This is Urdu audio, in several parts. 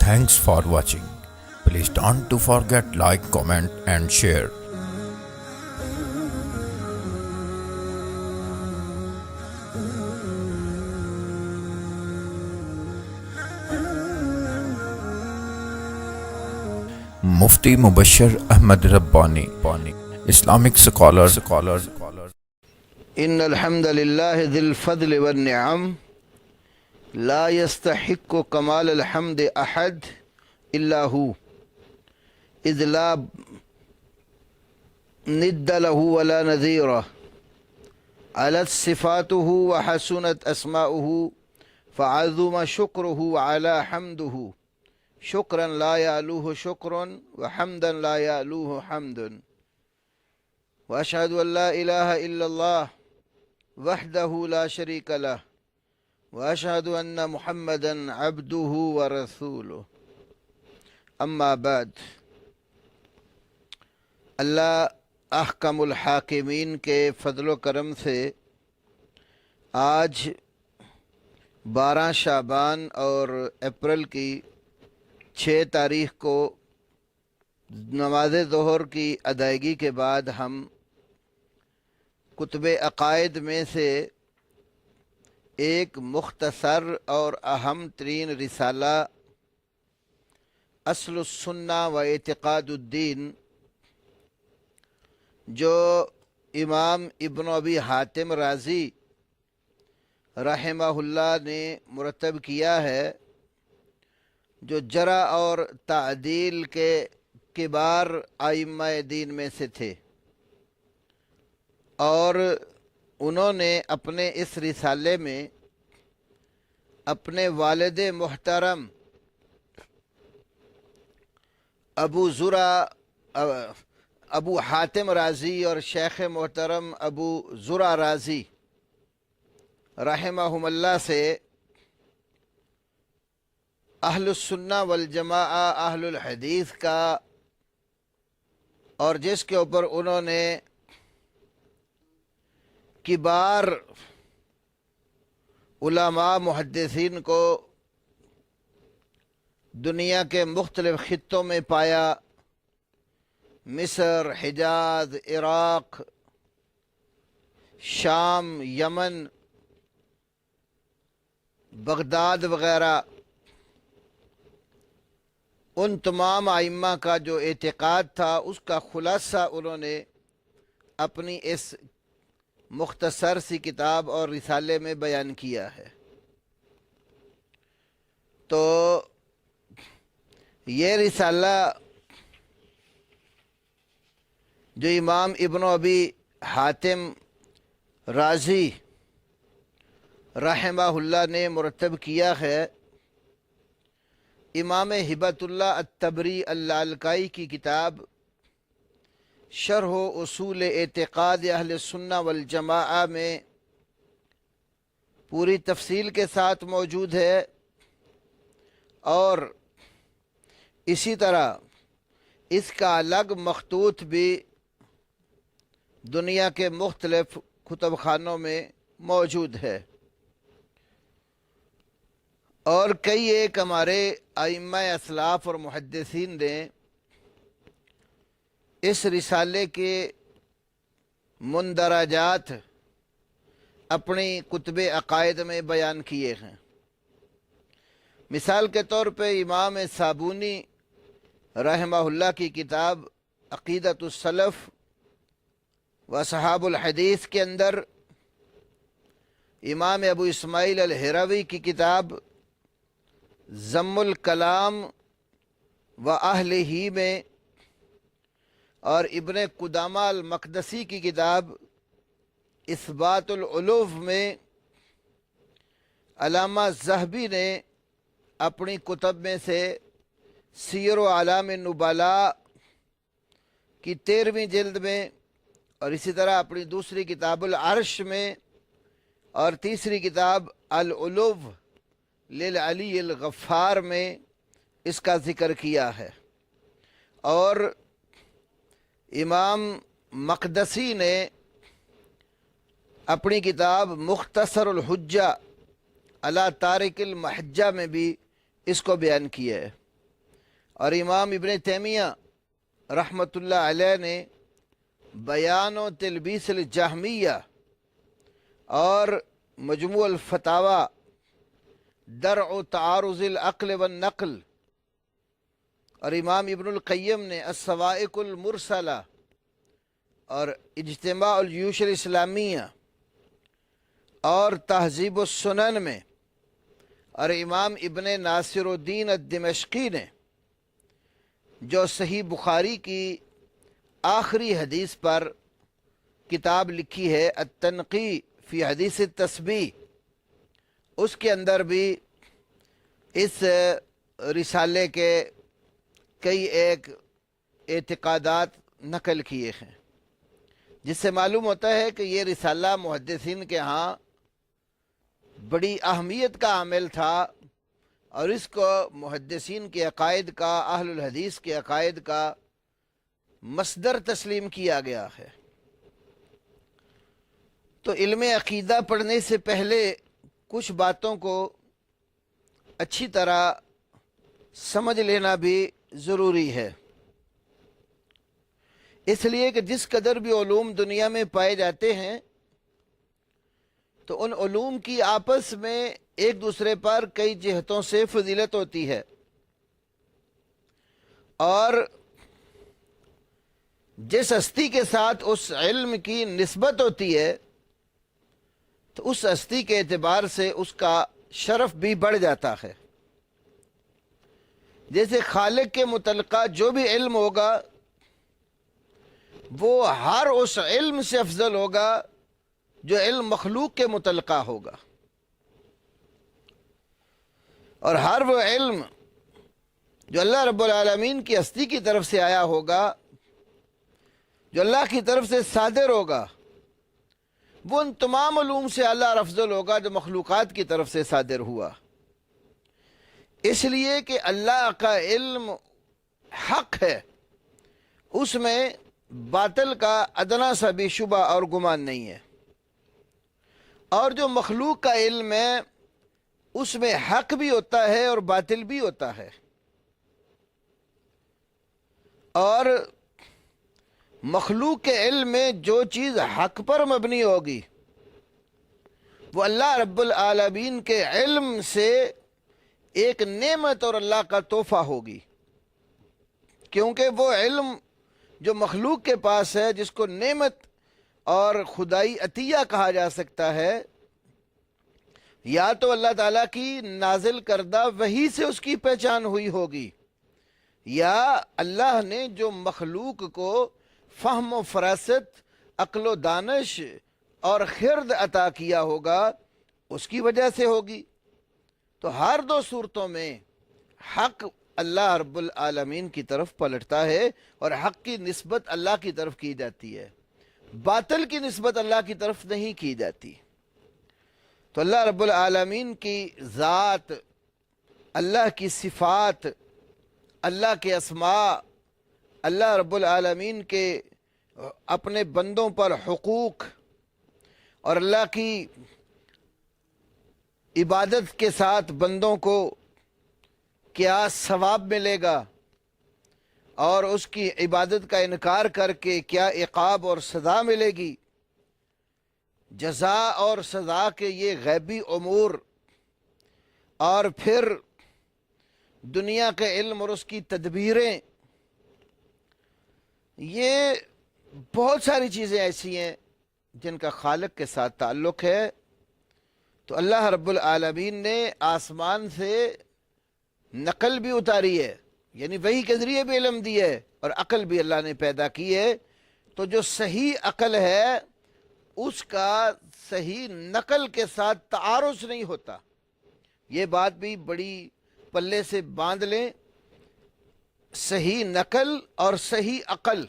Thanks for watching. Please don't to forget like, comment and share. Mufti Mubashir Ahmad Rabbani, Islamic scholars. إن الحمد لله ذي الفضل والنعم لا يستحق كمال الحمد أحد إلا هو إذ لا ند له ولا نذيره علت صفاته وحسنت أسماؤه فعظم شكره وعلى حمده شكرا لا يألوه شكر وحمدا لا يألوه حمد وأشهد أن لا إله إلا الله وحده لا شريك له وأشهد أن محمدا عبده ورسوله أما بعد اللہ احکم الحاکمین کے فضل و کرم سے آج 12 شعبان اور اپریل کی 6 تاریخ کو نماز ظہر کی ادائیگی کے بعد ہم کتب عقائد میں سے ایک مختصر اور اہم ترین رسالہ اصل السنہ و اعتقاد الدین جو امام ابن ابی حاتم رازی رحمہ اللہ نے مرتب کیا ہے، جو جرح اور تعدیل کے کبار ائمہ دین میں سے تھے، اور انہوں نے اپنے اس رسالے میں اپنے والد محترم ابو حاتم رازی اور شیخ محترم ابو زرع رازی رحمہم اللہ سے اہل السنہ والجماعہ اہل الحدیث کا، اور جس کے اوپر انہوں نے کبار علماء محدثین کو دنیا کے مختلف خطوں میں پایا، مصر، حجاز، عراق، شام، یمن، بغداد وغیرہ، ان تمام ائمہ کا جو اعتقاد تھا اس کا خلاصہ انہوں نے اپنی اس مختصر سی کتاب اور رسالے میں بیان کیا ہے۔ تو یہ رسالہ جو امام ابن ابی حاتم رازی رحمہ اللہ نے مرتب کیا ہے، امام ہبۃ اللہ الطبری اللالکائی کی کتاب شرح اصول اعتقاد اہل سنہ والجماعہ میں پوری تفصیل کے ساتھ موجود ہے، اور اسی طرح اس کا الگ مخطوط بھی دنیا کے مختلف کتب خانوں میں موجود ہے، اور کئی ایک ہمارے ائمہ اسلاف اور محدثین نے اس رسالے کے مندرجات اپنی کتب عقائد میں بیان کیے ہیں۔ مثال کے طور پہ امام صابونی رحمہ اللہ کی کتاب عقیدۃ السلف و اصحاب الحدیث کے اندر، امام ابو اسماعیل الہروی کی کتاب ذم الکلام و اہلہ میں، اور ابن قدامہ المقدسی کی کتاب اثبات العلو میں، علامہ ذہبی نے اپنی کتب میں سے سیر و اعلام النبلاء کی 13ویں جلد میں، اور اسی طرح اپنی دوسری کتاب العرش میں، اور تیسری کتاب العلو للعلی الغفار میں اس کا ذکر کیا ہے، اور امام مقدسی نے اپنی کتاب مختصر الحجہ علی تارک المحجہ میں بھی اس کو بیان کیا ہے۔ اور امام ابن تیمیہ رحمۃ اللہ علیہ نے بیان و تلبیس الجہمیہ اور مجموع الفتاوی درع تعارض العقل والنقل، اور امام ابن القیم نے الصواعق المرسلہ اور اجتماع الجیوش الاسلامیہ اور تہذیب السنن میں، اور امام ابن ناصر الدین الدمشقی نے جو صحیح بخاری کی آخری حدیث پر کتاب لکھی ہے التنقی فی حدیث التسبیح، اس کے اندر بھی اس رسالے کے کئی ایک اعتقادات نقل کیے ہیں، جس سے معلوم ہوتا ہے کہ یہ رسالہ محدثین کے ہاں بڑی اہمیت کا عامل تھا، اور اس کو محدثین کے عقائد کا، اہل الحدیث کے عقائد کا مصدر تسلیم کیا گیا ہے۔ تو علم عقیدہ پڑھنے سے پہلے کچھ باتوں کو اچھی طرح سمجھ لینا بھی ضروری ہے، اس لیے کہ جس قدر بھی علوم دنیا میں پائے جاتے ہیں تو ان علوم کی آپس میں ایک دوسرے پر کئی جہتوں سے فضیلت ہوتی ہے، اور جس ہستی کے ساتھ اس علم کی نسبت ہوتی ہے تو اس ہستی کے اعتبار سے اس کا شرف بھی بڑھ جاتا ہے۔ جیسے خالق کے متعلقہ جو بھی علم ہوگا وہ ہر اس علم سے افضل ہوگا جو علم مخلوق کے متعلقہ ہوگا، اور ہر وہ علم جو اللہ رب العالمین کی ہستی کی طرف سے آیا ہوگا، جو اللہ کی طرف سے صادر ہوگا، وہ ان تمام علوم سے اعلیٰ اور افضل ہوگا جو مخلوقات کی طرف سے صادر ہوا، اس لیے کہ اللہ کا علم حق ہے، اس میں باطل کا ادنا سا بھی شبہ اور گمان نہیں ہے، اور جو مخلوق کا علم ہے اس میں حق بھی ہوتا ہے اور باطل بھی ہوتا ہے، اور مخلوق کے علم میں جو چیز حق پر مبنی ہوگی وہ اللہ رب العالمین کے علم سے ایک نعمت اور اللہ کا تحفہ ہوگی، کیونکہ وہ علم جو مخلوق کے پاس ہے، جس کو نعمت اور خدائی عطیہ کہا جا سکتا ہے، یا تو اللہ تعالیٰ کی نازل کردہ وحی سے اس کی پہچان ہوئی ہوگی، یا اللہ نے جو مخلوق کو فہم و فراست، عقل و دانش اور خرد عطا کیا ہوگا، اس کی وجہ سے ہوگی۔ تو ہر دو صورتوں میں حق اللہ رب العالمین کی طرف پلٹتا ہے، اور حق کی نسبت اللہ کی طرف کی جاتی ہے، باطل کی نسبت اللہ کی طرف نہیں کی جاتی۔ تو اللہ رب العالمین کی ذات، اللہ کی صفات، اللہ کے اسماء، اللہ رب العالمین کے اپنے بندوں پر حقوق، اور اللہ کی عبادت کے ساتھ بندوں کو کیا ثواب ملے گا، اور اس کی عبادت کا انکار کر کے کیا عقاب اور سزا ملے گی، جزا اور سزا کے یہ غیبی امور، اور پھر دنیا کے علم اور اس کی تدبیریں، یہ بہت ساری چیزیں ایسی ہیں جن کا خالق کے ساتھ تعلق ہے۔ تو اللہ رب العالمین نے آسمان سے نقل بھی اتاری ہے، یعنی وحی کے ذریعے بھی علم دی ہے، اور عقل بھی اللہ نے پیدا کی ہے۔ تو جو صحیح عقل ہے اس کا صحیح نقل کے ساتھ تعارض نہیں ہوتا، یہ بات بھی بڑی پلے سے باندھ لیں۔ صحیح نقل اور صحیح عقل،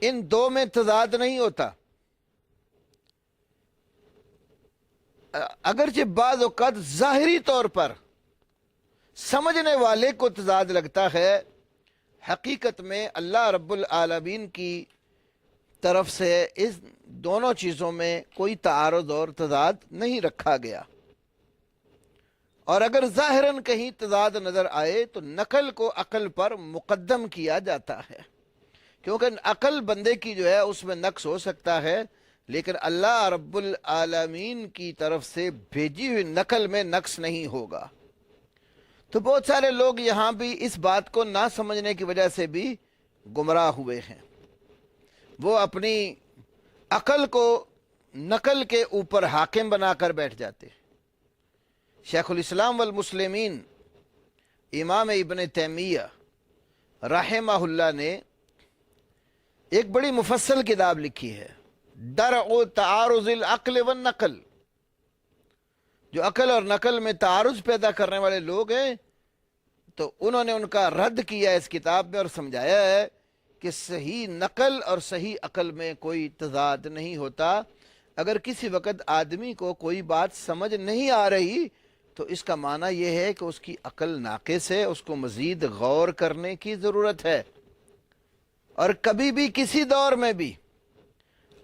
ان دو میں تضاد نہیں ہوتا، اگرچہ بعض اوقات ظاہری طور پر سمجھنے والے کو تضاد لگتا ہے، حقیقت میں اللہ رب العالمین کی طرف سے اس دونوں چیزوں میں کوئی تعارض اور تضاد نہیں رکھا گیا، اور اگر ظاہراً کہیں تضاد نظر آئے تو نقل کو عقل پر مقدم کیا جاتا ہے، کیونکہ عقل بندے کی جو ہے اس میں نقص ہو سکتا ہے، لیکن اللہ رب العالمین کی طرف سے بھیجی ہوئی نقل میں نقص نہیں ہوگا۔ تو بہت سارے لوگ یہاں بھی اس بات کو نہ سمجھنے کی وجہ سے بھی گمراہ ہوئے ہیں، وہ اپنی عقل کو نقل کے اوپر حاکم بنا کر بیٹھ جاتے ہیں۔ شیخ الاسلام والمسلمین امام ابن تیمیہ رحمہ اللہ نے ایک بڑی مفصل کتاب لکھی ہے، درع تعارض العقل والنقل۔ جو عقل اور نقل میں تعارض پیدا کرنے والے لوگ ہیں تو انہوں نے ان کا رد کیا اس کتاب میں اور سمجھایا ہے کہ صحیح نقل اور صحیح عقل میں کوئی تضاد نہیں ہوتا۔ اگر کسی وقت آدمی کو کوئی بات سمجھ نہیں آ رہی تو اس کا معنی یہ ہے کہ اس کی عقل ناقص ہے، اس کو مزید غور کرنے کی ضرورت ہے۔ اور کبھی بھی کسی دور میں بھی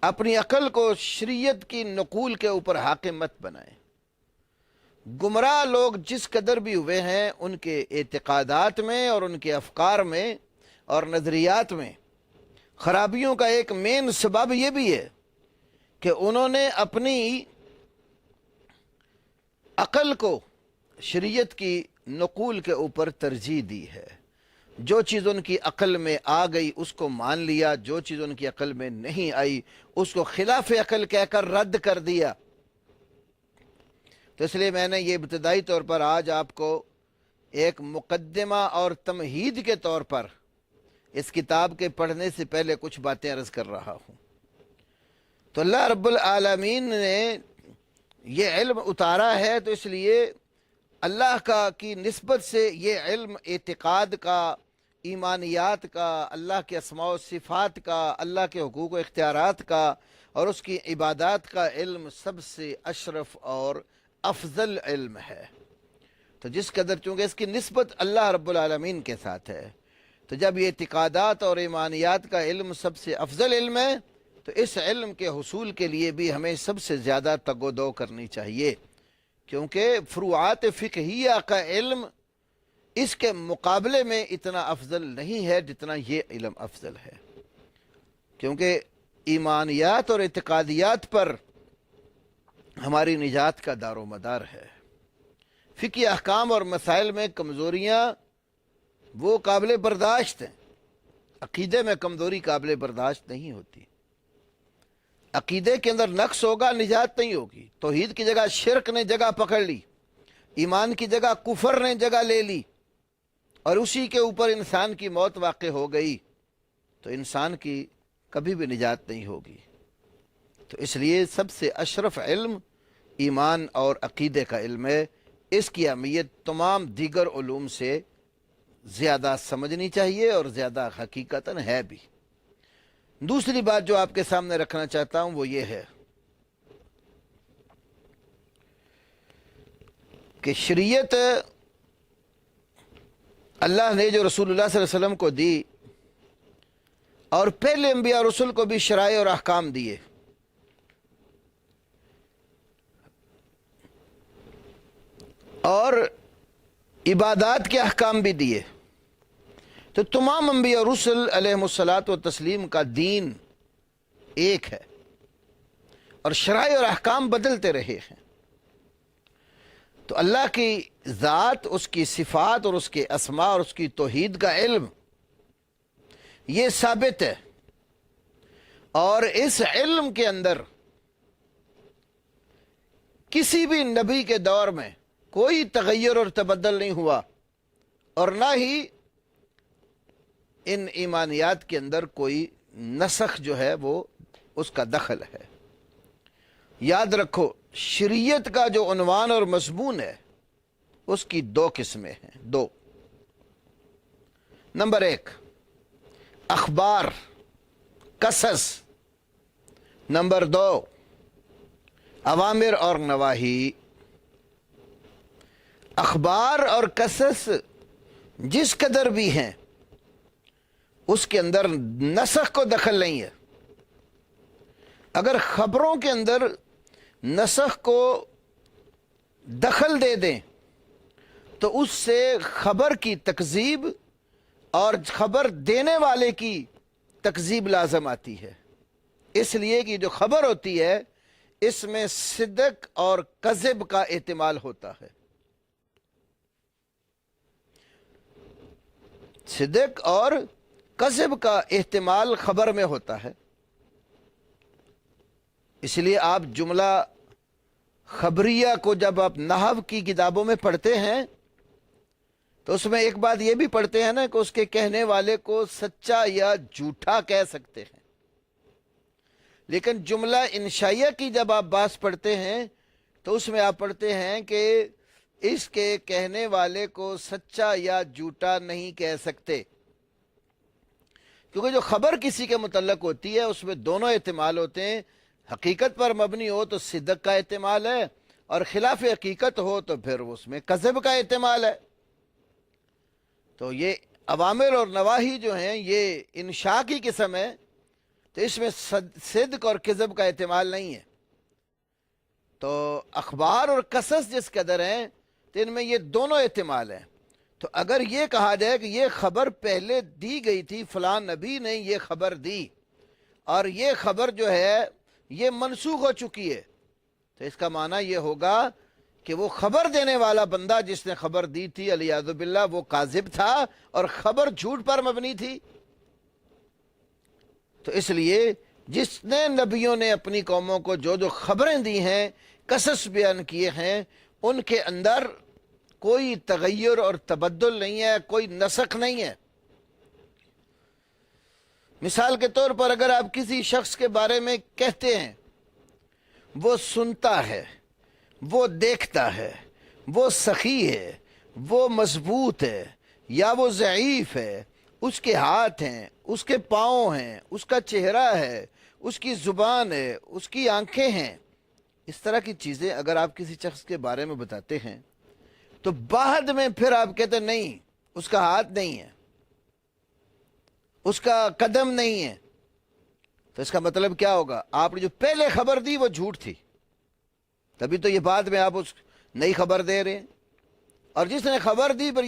اپنی عقل کو شریعت کی نقول کے اوپر حاکم مت بنائیں۔ گمراہ لوگ جس قدر بھی ہوئے ہیں ان کے اعتقادات میں اور ان کے افکار میں اور نظریات میں خرابیوں کا ایک مین سبب یہ بھی ہے کہ انہوں نے اپنی عقل کو شریعت کی نقول کے اوپر ترجیح دی ہے۔ جو چیز ان کی عقل میں آ گئی اس کو مان لیا، جو چیز ان کی عقل میں نہیں آئی اس کو خلاف عقل کہہ کر رد کر دیا۔ تو اس لیے میں نے یہ ابتدائی طور پر آج آپ کو ایک مقدمہ اور تمہید کے طور پر اس کتاب کے پڑھنے سے پہلے کچھ باتیں عرض کر رہا ہوں۔ تو اللہ رب العالمین نے یہ علم اتارا ہے، تو اس لیے اللہ کی نسبت سے یہ علم اعتقاد کا، ایمانیات کا، اللہ کے اسماء و صفات کا، اللہ کے حقوق و اختیارات کا اور اس کی عبادات کا علم سب سے اشرف اور افضل علم ہے۔ تو جس قدر چونکہ اس کی نسبت اللہ رب العالمین کے ساتھ ہے، تو جب یہ اعتقادات اور ایمانیات کا علم سب سے افضل علم ہے تو اس علم کے حصول کے لیے بھی ہمیں سب سے زیادہ تگ و دو کرنی چاہیے، کیونکہ فروعات فقہیہ کا علم اس کے مقابلے میں اتنا افضل نہیں ہے جتنا یہ علم افضل ہے، کیونکہ ایمانیات اور اعتقادیات پر ہماری نجات کا دار و مدار ہے۔ فقہی احکام اور مسائل میں کمزوریاں وہ قابل برداشت ہیں، عقیدے میں کمزوری قابل برداشت نہیں ہوتی۔ عقیدے کے اندر نقص ہوگا، نجات نہیں ہوگی۔ توحید کی جگہ شرک نے جگہ پکڑ لی، ایمان کی جگہ کفر نے جگہ لے لی اور اسی کے اوپر انسان کی موت واقع ہو گئی تو انسان کی کبھی بھی نجات نہیں ہوگی۔ تو اس لیے سب سے اشرف علم ایمان اور عقیدے کا علم ہے، اس کی اہمیت تمام دیگر علوم سے زیادہ سمجھنی چاہیے اور زیادہ حقیقتاً ہے بھی۔ دوسری بات جو آپ کے سامنے رکھنا چاہتا ہوں وہ یہ ہے کہ شریعت اللہ نے جو رسول اللہ صلی اللہ علیہ وسلم کو دی اور پہلے انبیاء رسول کو بھی شرائع اور احکام دیے، اور عبادات کے احکام بھی دیے، تو تمام انبیاء رسل علیہم الصلاۃ والتسلیم کا دین ایک ہے اور شرائع اور احکام بدلتے رہے ہیں۔ تو اللہ کی ذات، اس کی صفات اور اس کے اسماء اور اس کی توحید کا علم یہ ثابت ہے، اور اس علم کے اندر کسی بھی نبی کے دور میں کوئی تغیر اور تبدل نہیں ہوا، اور نہ ہی ان ایمانیات کے اندر کوئی نسخ جو ہے وہ اس کا دخل ہے۔ یاد رکھو، شریعت کا جو عنوان اور مضمون ہے اس کی دو قسمیں ہیں، دو۔ نمبر ایک اخبار، قصص۔ نمبر دو اوامر اور نواہی۔ اخبار اور قصص جس قدر بھی ہیں اس کے اندر نسخ کو دخل نہیں ہے۔ اگر خبروں کے اندر نسخ کو دخل دے دیں تو اس سے خبر کی تکذیب اور خبر دینے والے کی تکذیب لازم آتی ہے، اس لیے کہ جو خبر ہوتی ہے اس میں صدق اور کذب کا احتمال ہوتا ہے، صدق اور کذب کا احتمال خبر میں ہوتا ہے۔ اس لیے آپ جملہ خبریہ کو جب آپ نحو کی کتابوں میں پڑھتے ہیں تو اس میں ایک بات یہ بھی پڑھتے ہیں نا کہ اس کے کہنے والے کو سچا یا جھوٹا کہہ سکتے ہیں، لیکن جملہ انشائیہ کی جب آپ بات پڑھتے ہیں تو اس میں آپ پڑھتے ہیں کہ اس کے کہنے والے کو سچا یا جھوٹا نہیں کہہ سکتے، کیونکہ جو خبر کسی کے متعلق ہوتی ہے اس میں دونوں احتمال ہوتے ہیں، حقیقت پر مبنی ہو تو صدق کا احتمال ہے، اور خلاف حقیقت ہو تو پھر اس میں کذب کا احتمال ہے۔ تو یہ اوامر اور نواہی جو ہیں یہ انشاء کی قسم ہے، تو اس میں صدق اور کذب کا احتمال نہیں ہے۔ تو اخبار اور قصص جس قدر ہیں تو ان میں یہ دونوں احتمال ہیں۔ تو اگر یہ کہا جائے کہ یہ خبر پہلے دی گئی تھی، فلاں نبی نے یہ خبر دی اور یہ خبر جو ہے یہ منسوخ ہو چکی ہے، تو اس کا معنی یہ ہوگا کہ وہ خبر دینے والا بندہ جس نے خبر دی تھی علیہ باللہ وہ کاذب تھا اور خبر جھوٹ پر مبنی تھی۔ تو اس لیے جس نے نبیوں نے اپنی قوموں کو جو جو خبریں دی ہیں، قصص بیان کیے ہیں، ان کے اندر کوئی تغیر اور تبدل نہیں ہے، کوئی نسخ نہیں ہے۔ مثال کے طور پر اگر آپ کسی شخص کے بارے میں کہتے ہیں وہ سنتا ہے، وہ دیکھتا ہے، وہ سخی ہے، وہ مضبوط ہے یا وہ ضعیف ہے، اس کے ہاتھ ہیں، اس کے پاؤں ہیں، اس کا چہرہ ہے، اس کی زبان ہے، اس کی آنکھیں ہیں، اس طرح کی چیزیں اگر آپ کسی شخص کے بارے میں بتاتے ہیں تو بعد میں پھر آپ کہتے ہیں نہیں اس کا ہاتھ نہیں ہے، اس کا قدم نہیں ہے، تو اس کا مطلب کیا ہوگا؟ آپ نے جو پہلے خبر دی وہ جھوٹ تھی، تبھی تو یہ بعد میں آپ اس نئی خبر دے رہے ہیں، اور جس نے خبر دی پر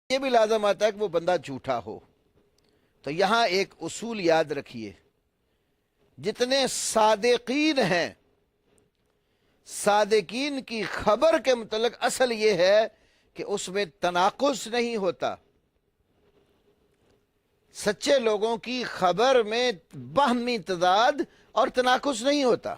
یہ بھی لازم آتا ہے کہ وہ بندہ جھوٹا ہو۔ تو یہاں ایک اصول یاد رکھیے، جتنے صادقین ہیں، صادقین کی خبر کے متعلق اصل یہ ہے کہ اس میں تناقض نہیں ہوتا۔ سچے لوگوں کی خبر میں باہمی تضاد اور تناقض نہیں ہوتا،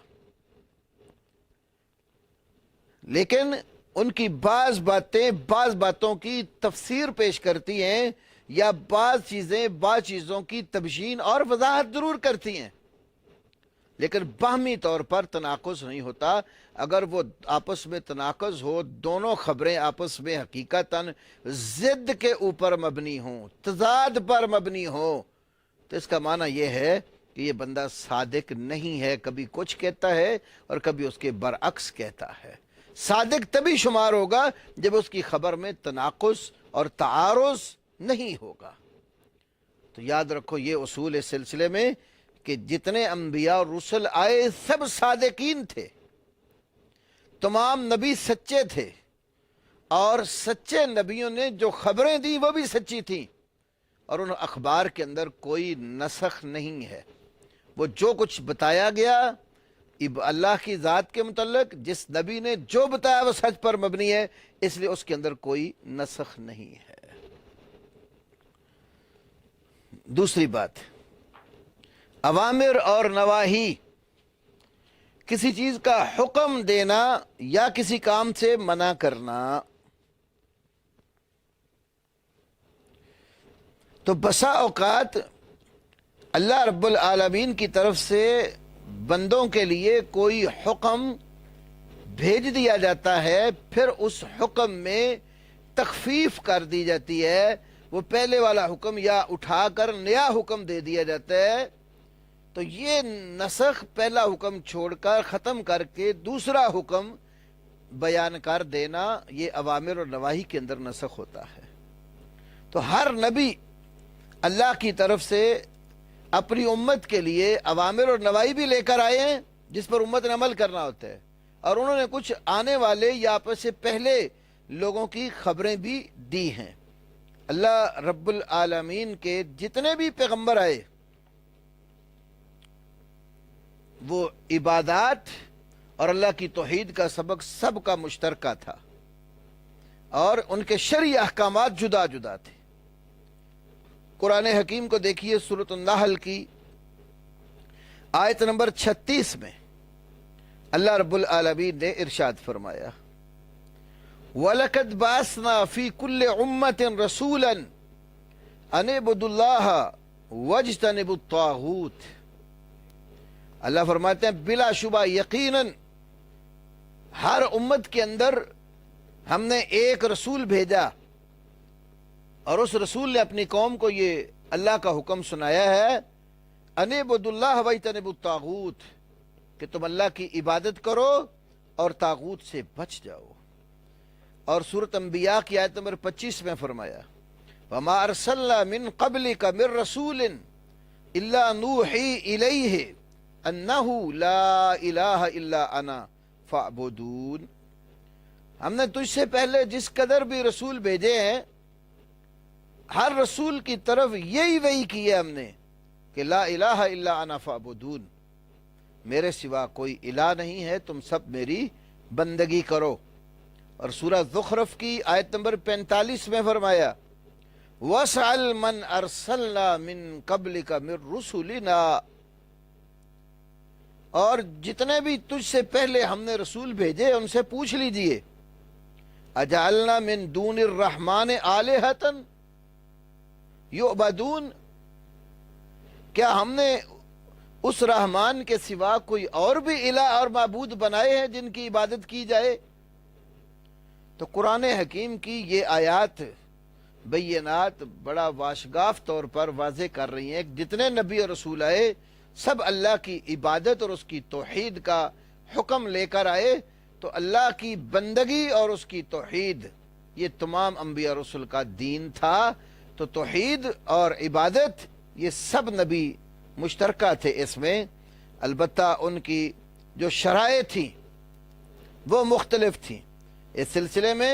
لیکن ان کی بعض باتیں بعض باتوں کی تفسیر پیش کرتی ہیں، یا بعض چیزیں بعض چیزوں کی تبیین اور وضاحت ضرور کرتی ہیں، لیکن باہمی طور پر تناقض نہیں ہوتا۔ اگر وہ آپس میں تناقض ہو، دونوں خبریں آپس میں حقیقتاً ضد کے اوپر مبنی ہوں، تضاد پر مبنی ہوں، تو اس کا معنی یہ ہے کہ یہ بندہ صادق نہیں ہے، کبھی کچھ کہتا ہے اور کبھی اس کے برعکس کہتا ہے۔ صادق تبھی شمار ہوگا جب اس کی خبر میں تناقض اور تعارض نہیں ہوگا۔ تو یاد رکھو یہ اصول اس سلسلے میں کہ جتنے انبیاء اور رسل آئے سب صادقین تھے، تمام نبی سچے تھے، اور سچے نبیوں نے جو خبریں دی وہ بھی سچی تھیں، اور ان اخبار کے اندر کوئی نسخ نہیں ہے۔ وہ جو کچھ بتایا گیا اللہ کی ذات کے متعلق، جس نبی نے جو بتایا وہ سچ پر مبنی ہے، اس لیے اس کے اندر کوئی نسخ نہیں ہے۔ دوسری بات، اوامر اور نواہی، کسی چیز کا حکم دینا یا کسی کام سے منع کرنا، تو بسا اوقات اللہ رب العالمین کی طرف سے بندوں کے لیے کوئی حکم بھیج دیا جاتا ہے، پھر اس حکم میں تخفیف کر دی جاتی ہے، وہ پہلے والا حکم یا اٹھا کر نیا حکم دے دیا جاتا ہے، تو یہ نسخ پہلا حکم چھوڑ کر ختم کر کے دوسرا حکم بیان کر دینا، یہ اوامر اور نواہی کے اندر نسخ ہوتا ہے۔ تو ہر نبی اللہ کی طرف سے اپنی امت کے لیے اوامر اور نواہی بھی لے کر آئے ہیں جس پر امت نے عمل کرنا ہوتا ہے، اور انہوں نے کچھ آنے والے یا آپس سے پہلے لوگوں کی خبریں بھی دی ہیں۔ اللہ رب العالمین کے جتنے بھی پیغمبر آئے وہ عبادات اور اللہ کی توحید کا سبق سب کا مشترکہ تھا، اور ان کے شرعی احکامات جدا جدا تھے۔ قرآن حکیم کو دیکھیے، سورۃ النحل کی آیت نمبر 36 میں اللہ رب العالمین نے ارشاد فرمایا، وَلَقَدْ بَعَثْنَا فِي كُلِّ أُمَّةٍ رَسُولًا أَنِ اعْبُدُوا اللَّهَ وَاجْتَنِبُوا الطَّاغُوتَ۔ اللہ فرماتے ہیں بلا شبہ یقیناً ہر امت کے اندر ہم نے ایک رسول بھیجا، اور اس رسول نے اپنی قوم کو یہ اللہ کا حکم سنایا ہے، ان اعبدوا اللہ واجتنبوا الطاغوت، کہ تم اللہ کی عبادت کرو اور طاغوت سے بچ جاؤ۔ اور سورۃ انبیاء کی آیت نمبر 25 میں فرمایا، وما ارسلنا من قبلک من رسول الا نوحی الیہ انہ لا الہ الا انا فاعبدون۔ ہم نے تجھ سے پہلے جس قدر بھی رسول بھیجے ہیں، ہر رسول کی طرف یہی وحی کی ہے ہم نے کہ لا الہ الا انا فاعبدون، میرے سوا کوئی الہ نہیں ہے، تم سب میری بندگی کرو۔ اور سورہ زخرف کی آیت نمبر 45 میں فرمایا، وَاسْأَلْ مَنْ أَرْسَلْنَا مِن قَبْلِكَ مِن رُسُلِنَا، اور جتنے بھی تجھ سے پہلے ہم نے رسول بھیجے ان سے پوچھ لیجئے، اجعلنا من دون الرحمن آلہۃ یعبدون، کیا ہم نے اس رحمان کے سوا کوئی اور بھی الہ اور معبود بنائے ہیں جن کی عبادت کی جائے؟ تو قرآن حکیم کی یہ آیات بینات بڑا واشگاف طور پر واضح کر رہی ہیں کہ جتنے نبی اور رسول آئے سب اللہ کی عبادت اور اس کی توحید کا حکم لے کر آئے، تو اللہ کی بندگی اور اس کی توحید یہ تمام انبیاء رسول کا دین تھا۔ تو توحید اور عبادت یہ سب نبی مشترکہ تھے اس میں، البتہ ان کی جو شرائط تھیں وہ مختلف تھیں۔ اس سلسلے میں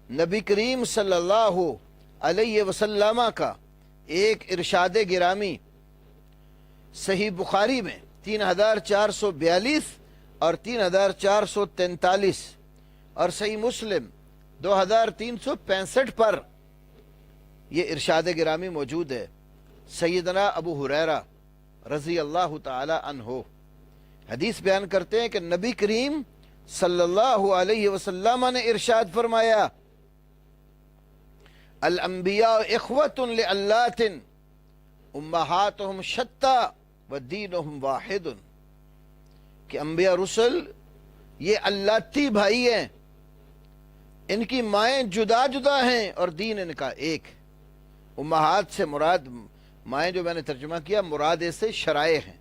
نبی کریم صلی اللہ علیہ وسلم کا ایک ارشاد گرامی صحیح بخاری میں 3442 اور 3443 اور صحیح مسلم 2365 پر یہ ارشاد گرامی موجود ہے۔ سیدنا ابو ہریرہ رضی اللہ تعالی عنہ حدیث بیان کرتے ہیں کہ نبی کریم صلی اللہ علیہ وسلم نے ارشاد فرمایا، الانبیاء اخوۃ لعلات امہاتہم شتیٰ ودینہم واحد، کہ انبیاء رسل یہ اللاتی بھائی ہیں، ان کی مائیں جدا جدا ہیں اور دین ان کا ایک۔ امہات سے مراد مائیں جو میں نے ترجمہ کیا، مراد اس سے شرائع ہیں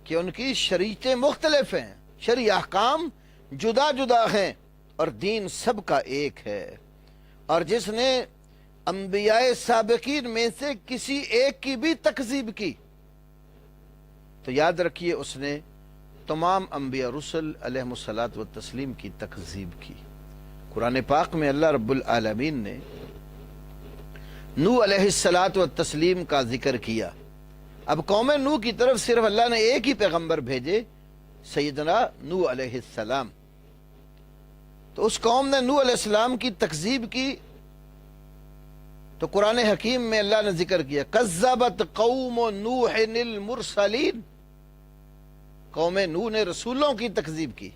کہ ان کی شریعتیں مختلف ہیں، شرعی احکام جدا جدا ہیں اور دین سب کا ایک ہے۔ اور جس نے انبیاء سابقین میں سے کسی ایک کی بھی تکذیب کی تو یاد رکھیے اس نے تمام انبیاء رسل علیہم الصلاۃ والتسلیم کی تکذیب کی۔ قرآن پاک میں اللہ رب العالمین نے نوح علیہ الصلاۃ والتسلیم کا ذکر کیا۔ اب قوم نوح کی طرف صرف اللہ نے ایک ہی پیغمبر بھیجے، سیدنا نوح علیہ السلام۔ تو اس قوم نے نوح علیہ السلام کی تکذیب کی تو قرآن حکیم میں اللہ نے ذکر کیا، کذبت قوم نوح المرسلین، قوم نوح نے رسولوں کی تکذیب کی،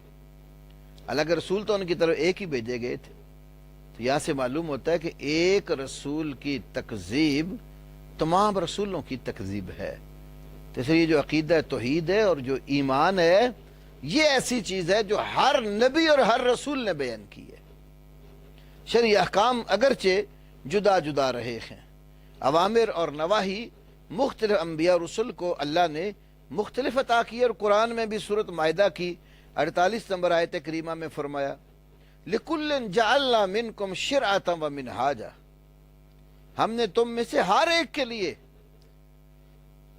حالانکہ رسول تو ان کی طرف ایک ہی بھیجے گئے تھے۔ تو یہاں سے معلوم ہوتا ہے کہ ایک رسول کی تکذیب تمام رسولوں کی تکذیب ہے۔ تو اس لیے جو عقیدہ توحید ہے اور جو ایمان ہے، یہ ایسی چیز ہے جو ہر نبی اور ہر رسول نے بیان کی ہے۔ شرعی احکام اگرچہ جدا جدا رہے ہیں، اوامر اور نواہی مختلف انبیاء رسول کو اللہ نے مختلف عطا کی، اور قرآن میں بھی سورۃ مائدہ کی 48 نمبر آیت کریمہ میں فرمایا، لِكُلٍّ جَعَلْنَا مِنْكُمْ شِرْعَةً وَمِنْهَاجًا، ہم نے تم میں سے ہر ایک کے لیے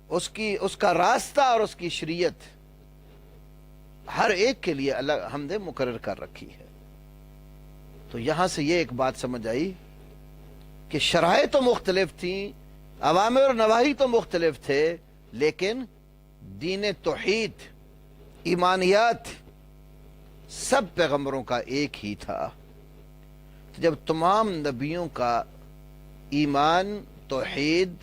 اس کا راستہ اور اس کی شریعت ہر ایک کے لیے اللہ ہم نے مقرر کر رکھی ہے۔ تو یہاں سے یہ ایک بات سمجھ آئی کہ شرائع تو مختلف تھیں، اوامر اور نواہی تو مختلف تھے، لیکن دین توحید، ایمانیات سب پیغمبروں کا ایک ہی تھا۔ جب تمام نبیوں کا ایمان، توحید،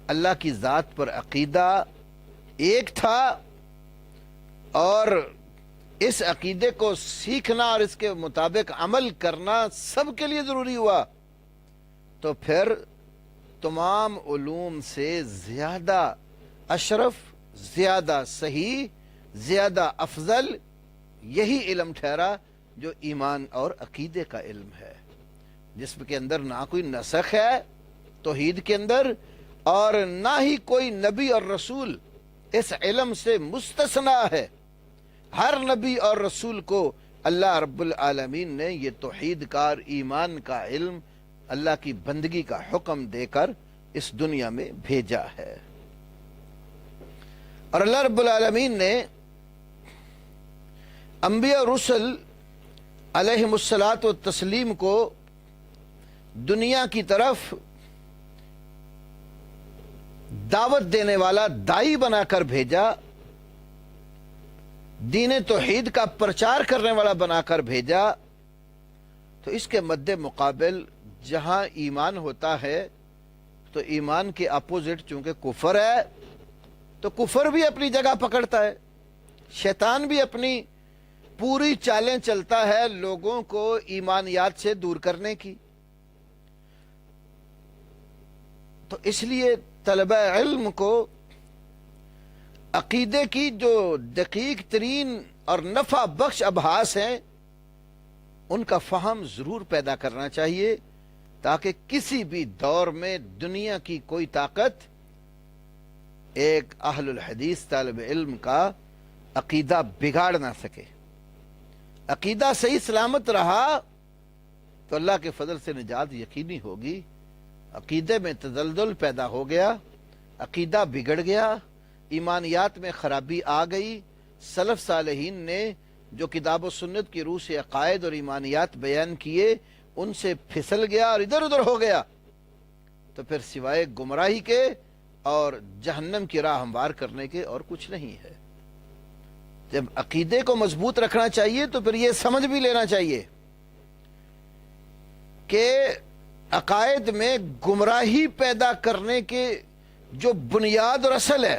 اللہ کی ذات پر عقیدہ ایک تھا، اور اس عقیدے کو سیکھنا اور اس کے مطابق عمل کرنا سب کے لیے ضروری ہوا، تو پھر تمام علوم سے زیادہ اشرف، زیادہ صحیح، زیادہ افضل یہی علم ٹھہرا جو ایمان اور عقیدے کا علم ہے، جس کے اندر نہ کوئی نسخ ہے توحید کے اندر، اور نہ ہی کوئی نبی اور رسول اس علم سے مستثنا ہے۔ ہر نبی اور رسول کو اللہ رب العالمین نے یہ توحید کا اور ایمان کا علم، اللہ کی بندگی کا حکم دے کر اس دنیا میں بھیجا ہے۔ اور اللہ رب العالمین نے انبیاء اور رسل علیہم الصلاۃ والتسلیم کو دنیا کی طرف دعوت دینے والا دائی بنا کر بھیجا، دین توحید کا پرچار کرنے والا بنا کر بھیجا، تو اس کے مد مقابل جہاں ایمان ہوتا ہے تو ایمان کے اپوزٹ چونکہ کفر ہے، تو کفر بھی اپنی جگہ پکڑتا ہے، شیطان بھی اپنی پوری چالیں چلتا ہے لوگوں کو ایمانیات سے دور کرنے کی۔ تو اس لیے طلبہ علم کو عقیدے کی جو دقیق ترین اور نفع بخش ابحاث ہیں ان کا فہم ضرور پیدا کرنا چاہیے، تاکہ کسی بھی دور میں دنیا کی کوئی طاقت ایک اہل الحدیث طالب علم کا عقیدہ بگاڑ نہ سکے۔ عقیدہ صحیح سلامت رہا تو اللہ کے فضل سے نجات یقینی ہوگی۔ عقیدے میں تزلزل پیدا ہو گیا، عقیدہ بگڑ گیا، ایمانیات میں خرابی آ گئی، سلف صالحین نے جو کتاب و سنت کی روح سے عقائد اور ایمانیات بیان کیے ان سے پھسل گیا اور ادھر ادھر ہو گیا، تو پھر سوائے گمراہی کے اور جہنم کی راہ ہموار کرنے کے اور کچھ نہیں ہے۔ جب عقیدے کو مضبوط رکھنا چاہیے تو پھر یہ سمجھ بھی لینا چاہیے کہ عقائد میں گمراہی پیدا کرنے کے جو بنیاد اور اصل ہے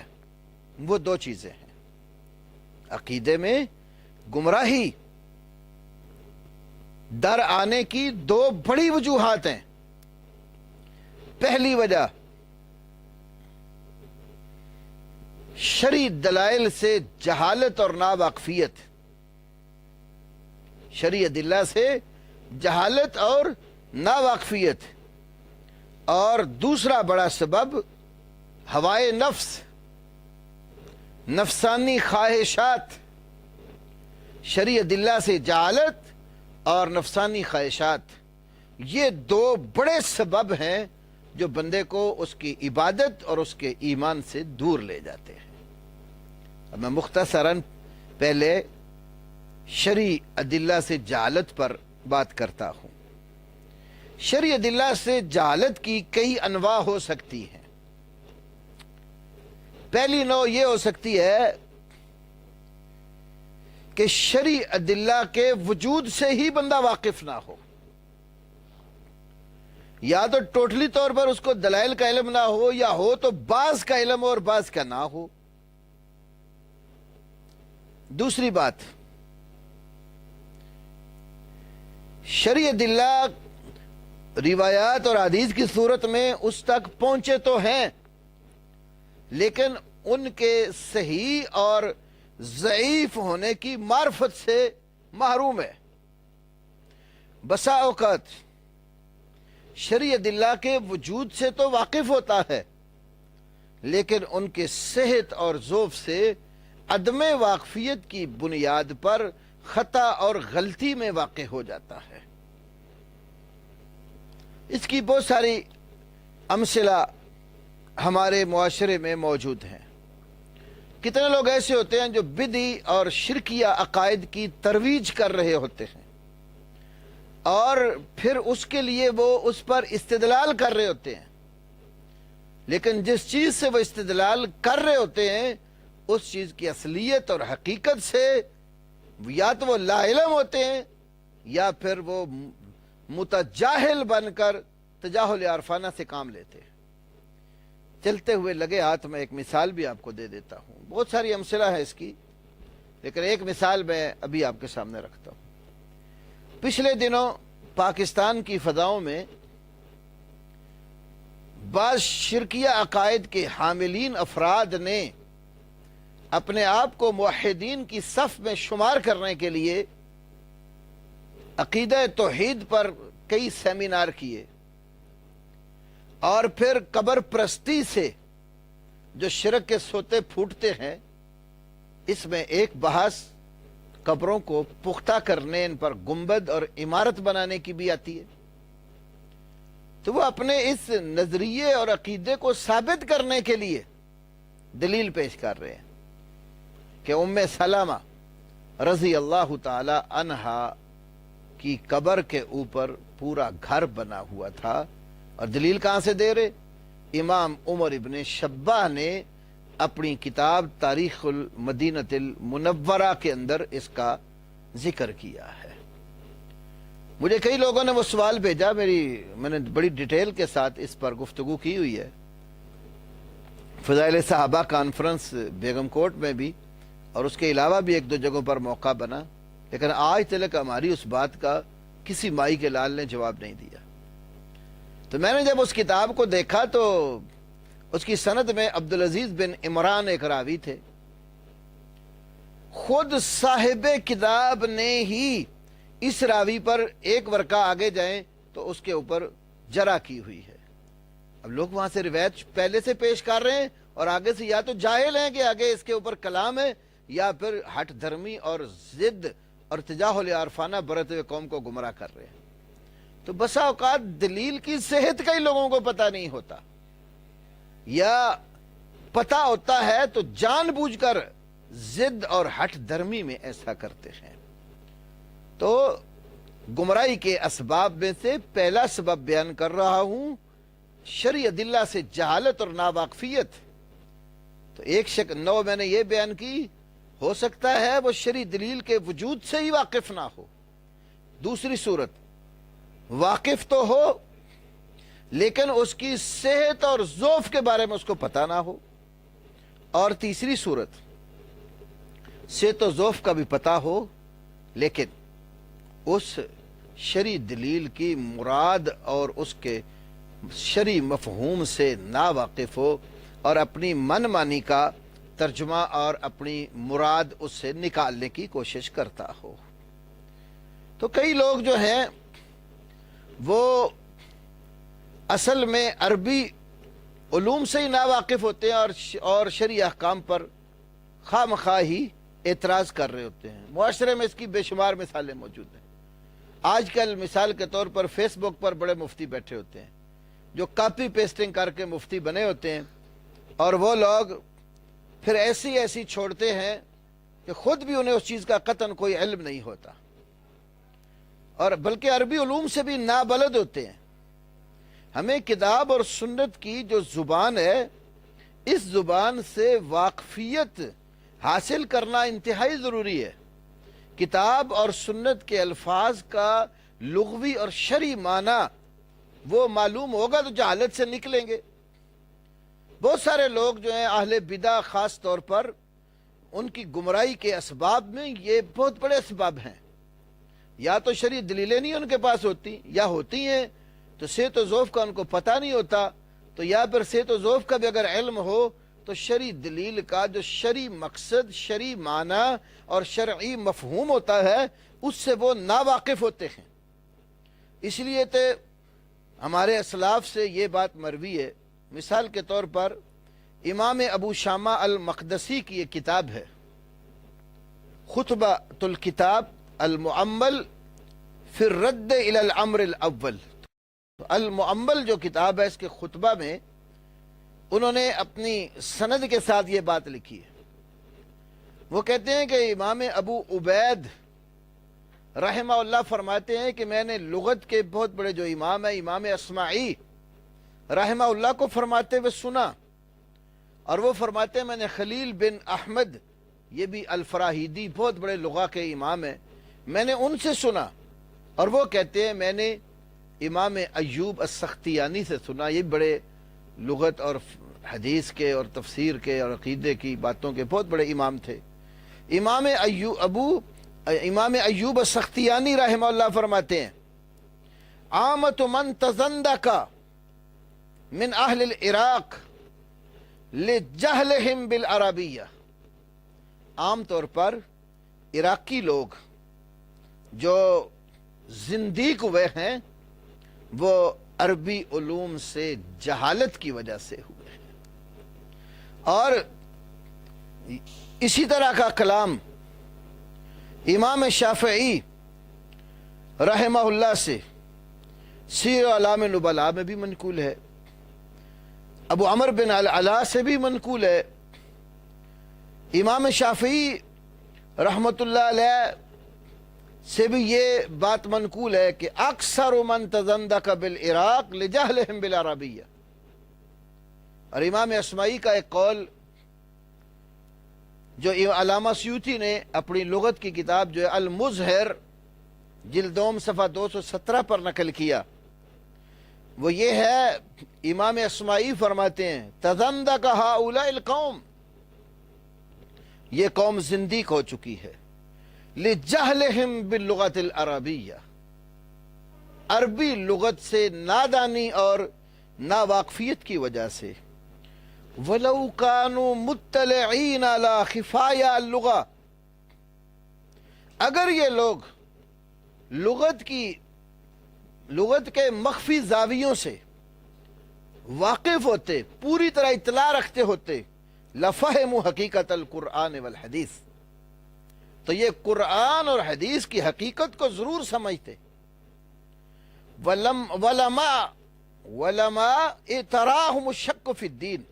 وہ دو چیزیں ہیں۔ عقیدے میں گمراہی در آنے کی دو بڑی وجوہات ہیں۔ پہلی وجہ شرعی دلائل سے جہالت اور ناواقفیت، شرعی ادلہ سے جہالت اور ناواقفیت، اور دوسرا بڑا سبب ہوائے نفس، نفسانی خواہشات۔ شرعی ادلہ سے جہالت اور نفسانی خواہشات، یہ دو بڑے سبب ہیں جو بندے کو اس کی عبادت اور اس کے ایمان سے دور لے جاتے ہیں۔ اب میں مختصراً پہلے شرعی ادلہ سے جہالت پر بات کرتا ہوں۔ شرعی ادلہ سے جہالت کی کئی انواع ہو سکتی ہیں۔ پہلی نوع یہ ہو سکتی ہے کہ شرعی ادلہ کے وجود سے ہی بندہ واقف نہ ہو، یا تو ٹوٹلی طور پر اس کو دلائل کا علم نہ ہو، یا ہو تو بعض کا علم اور بعض کا نہ ہو۔ دوسری بات، شرعی ادلہ روایات اور حدیث کی صورت میں اس تک پہنچے تو ہیں، لیکن ان کے صحیح اور ضعیف ہونے کی معرفت سے محروم ہے۔ بسا اوقات شرعی ادلہ کے وجود سے تو واقف ہوتا ہے، لیکن ان کے صحت اور ذوف سے عدم واقفیت کی بنیاد پر خطا اور غلطی میں واقع ہو جاتا ہے۔ اس کی بہت ساری امثلہ ہمارے معاشرے میں موجود ہیں۔ کتنے لوگ ایسے ہوتے ہیں جو بدعی اور شرکیہ عقائد کی ترویج کر رہے ہوتے ہیں، اور پھر اس کے لیے وہ اس پر استدلال کر رہے ہوتے ہیں، لیکن جس چیز سے وہ استدلال کر رہے ہوتے ہیں اس چیز کی اصلیت اور حقیقت سے یا تو وہ لا علم ہوتے ہیں یا پھر وہ متجاہل بن کر تجاہل عارفانہ سے کام لیتے ہیں۔ چلتے ہوئے لگے ہاتھ میں ایک مثال بھی آپ کو دے دیتا ہوں، بہت ساری امثلہ ہے اس کی، لیکن ایک مثال میں ابھی آپ کے سامنے رکھتا ہوں۔ پچھلے دنوں پاکستان کی فضاؤں میں بعض شرکیہ عقائد کے حاملین افراد نے اپنے آپ کو موحدین کی صف میں شمار کرنے کے لیے عقیدہ توحید پر کئی سیمینار کیے، اور پھر قبر پرستی سے جو شرک کے سوتے پھوٹتے ہیں، اس میں ایک بحث قبروں کو پختہ کرنے، ان پر گنبد اور عمارت بنانے کی بھی آتی ہے۔ تو وہ اپنے اس نظریے اور عقیدے کو ثابت کرنے کے لیے دلیل پیش کر رہے ہیں کہ ام سلمہ رضی اللہ تعالی عنہا کی قبر کے اوپر پورا گھر بنا ہوا تھا، اور دلیل کہاں سے دے رہے؟ امام عمر ابن شبہ نے اپنی کتاب تاریخ المدینہ المنورہ کے اندر اس کا ذکر کیا ہے۔ مجھے کئی لوگوں نے وہ سوال بھیجا، میں نے بڑی ڈیٹیل کے ساتھ اس پر گفتگو کی ہوئی ہے، فضائل صحابہ کانفرنس بیگم کوٹ میں بھی، اور اس کے علاوہ بھی ایک دو جگہوں پر موقع بنا، لیکن آج تک ہماری اس بات کا کسی مائی کے لال نے جواب نہیں دیا۔ تو میں نے جب اس کتاب کو دیکھا تو اس کی سند میں عبدالعزیز بن عمران ایک راوی تھے، خود صاحب کتاب نے ہی اس راوی پر ایک ورقہ آگے جائیں تو اس کے اوپر جرح کی ہوئی ہے۔ اب لوگ وہاں سے روایت پہلے سے پیش کر رہے ہیں اور آگے سے یا تو جاہل ہیں کہ آگے اس کے اوپر کلام ہے، یا پھر ہٹ دھرمی اور ضد اور تجاہل عارفانہ برتے ہوئے قوم کو گمراہ کر رہے ہیں۔ تو بسا اوقات دلیل کی صحت کا ہی لوگوں کو پتہ نہیں ہوتا، یا پتہ ہوتا ہے تو جان بوجھ کر ضد اور ہٹ دھرمی میں ایسا کرتے ہیں۔ تو گمراہی کے اسباب میں سے پہلا سبب بیان کر رہا ہوں، شرعی ادلہ سے جہالت اور ناواقفیت۔ تو ایک نو میں نے یہ بیان کی، ہو سکتا ہے وہ شرعی دلیل کے وجود سے ہی واقف نہ ہو، دوسری صورت واقف تو ہو لیکن اس کی صحت اور ذوف کے بارے میں اس کو پتہ نہ ہو، اور تیسری صورت صحت و ذوف کا بھی پتہ ہو لیکن اس شرعی دلیل کی مراد اور اس کے شرعی مفہوم سے نا واقف ہو، اور اپنی من مانی کا ترجمہ اور اپنی مراد اس سے نکالنے کی کوشش کرتا ہو۔ تو کئی لوگ جو ہیں وہ اصل میں عربی علوم سے ہی نا واقف ہوتے ہیں اور شرعی احکام پر خواہ مخواہ ہی اعتراض کر رہے ہوتے ہیں۔ معاشرے میں اس کی بے شمار مثالیں موجود ہیں۔ آج کل مثال کے طور پر فیس بک پر بڑے مفتی بیٹھے ہوتے ہیں جو کاپی پیسٹنگ کر کے مفتی بنے ہوتے ہیں، اور وہ لوگ پھر ایسی چھوڑتے ہیں کہ خود بھی انہیں اس چیز کا قطعاً کوئی علم نہیں ہوتا، اور بلکہ عربی علوم سے بھی نابلد ہوتے ہیں۔ ہمیں کتاب اور سنت کی جو زبان ہے، اس زبان سے واقفیت حاصل کرنا انتہائی ضروری ہے۔ کتاب اور سنت کے الفاظ کا لغوی اور شرعی معنی وہ معلوم ہوگا تو جہالت سے نکلیں گے۔ بہت سارے لوگ جو ہیں اہل بدع، خاص طور پر ان کی گمراہی کے اسباب میں یہ بہت بڑے اسباب ہیں، یا تو شرعی دلیلیں نہیں ان کے پاس ہوتی، یا ہوتی ہیں تو صحت و ذوف کا ان کو پتہ نہیں ہوتا، تو یا پھر صحت و ذوف کا بھی اگر علم ہو تو شرعی دلیل کا جو شرعی مقصد، شرعی معنی اور شرعی مفہوم ہوتا ہے اس سے وہ ناواقف ہوتے ہیں۔ اس لیے تو ہمارے اسلاف سے یہ بات مروی ہے۔ مثال کے طور پر امام ابو شامہ المقدسی کی ایک کتاب ہے، خطبۃ الکتاب المؤمل فی الرد الی الامر الاول۔ المؤمل جو کتاب ہے، اس کے خطبہ میں انہوں نے اپنی سند کے ساتھ یہ بات لکھی ہے۔ وہ کہتے ہیں کہ امام ابو عبید رحمہ اللہ فرماتے ہیں کہ میں نے لغت کے بہت بڑے جو امام ہیں امام اسماعی رحمہ اللہ کو فرماتے ہوئے سنا، اور وہ فرماتے ہیں میں نے خلیل بن احمد، یہ بھی الفراہیدی بہت بڑے لغہ کے امام ہیں، میں نے ان سے سنا، اور وہ کہتے ہیں میں نے امام ایوب السختیانی سے سنا، یہ بڑے لغت اور حدیث کے اور تفسیر کے اور عقیدے کی باتوں کے بہت بڑے امام تھے۔ امام ایوب السختیانی رحمہ اللہ فرماتے ہیں عامت من تزندک من اہل العراق لجہلہم بالعربیہ، عام طور پر عراقی لوگ جو زندیق ہوئے ہیں وہ عربی علوم سے جہالت کی وجہ سے ہوئے ہیں، اور اسی طرح کا کلام امام شافعی رحمہ اللہ سے سیر اعلام نبلاء میں بھی منقول ہے، ابو عمر بن العلا سے بھی منقول ہے، امام شافعی رحمۃ اللہ علیہ سے بھی یہ بات منقول ہے کہ اکثر من تزندک بالعراق لجہلہم بالعربیہ، اور امام اسماعی کا ایک قول جو علامہ سیوطی نے اپنی لغت کی کتاب جو ہے المظہر جلدوم صفحہ 217 پر نقل کیا، وہ یہ ہے امام اسماعی فرماتے ہیں تزندک ہؤلاء القوم، یہ قوم زندیق ہو چکی ہے، لجہلہم باللغت العربیہ، عربی لغت سے نادانی اور ناواقفیت کی وجہ سے، وَلَوْ كَانُوا مُطَّلِعِينَ عَلَى خِفَايَا اللغة، اگر یہ لوگ لغت کے مخفی زاویوں سے واقف ہوتے، پوری طرح اطلاع رکھتے ہوتے، لَفَهِمُوا حقیقت القرآن والحدیث، تو یہ قرآن اور حدیث کی حقیقت کو ضرور سمجھتے، وَلَمَا اِتَرَاهُمُ الشَّكُّ فِي الدِّينِ،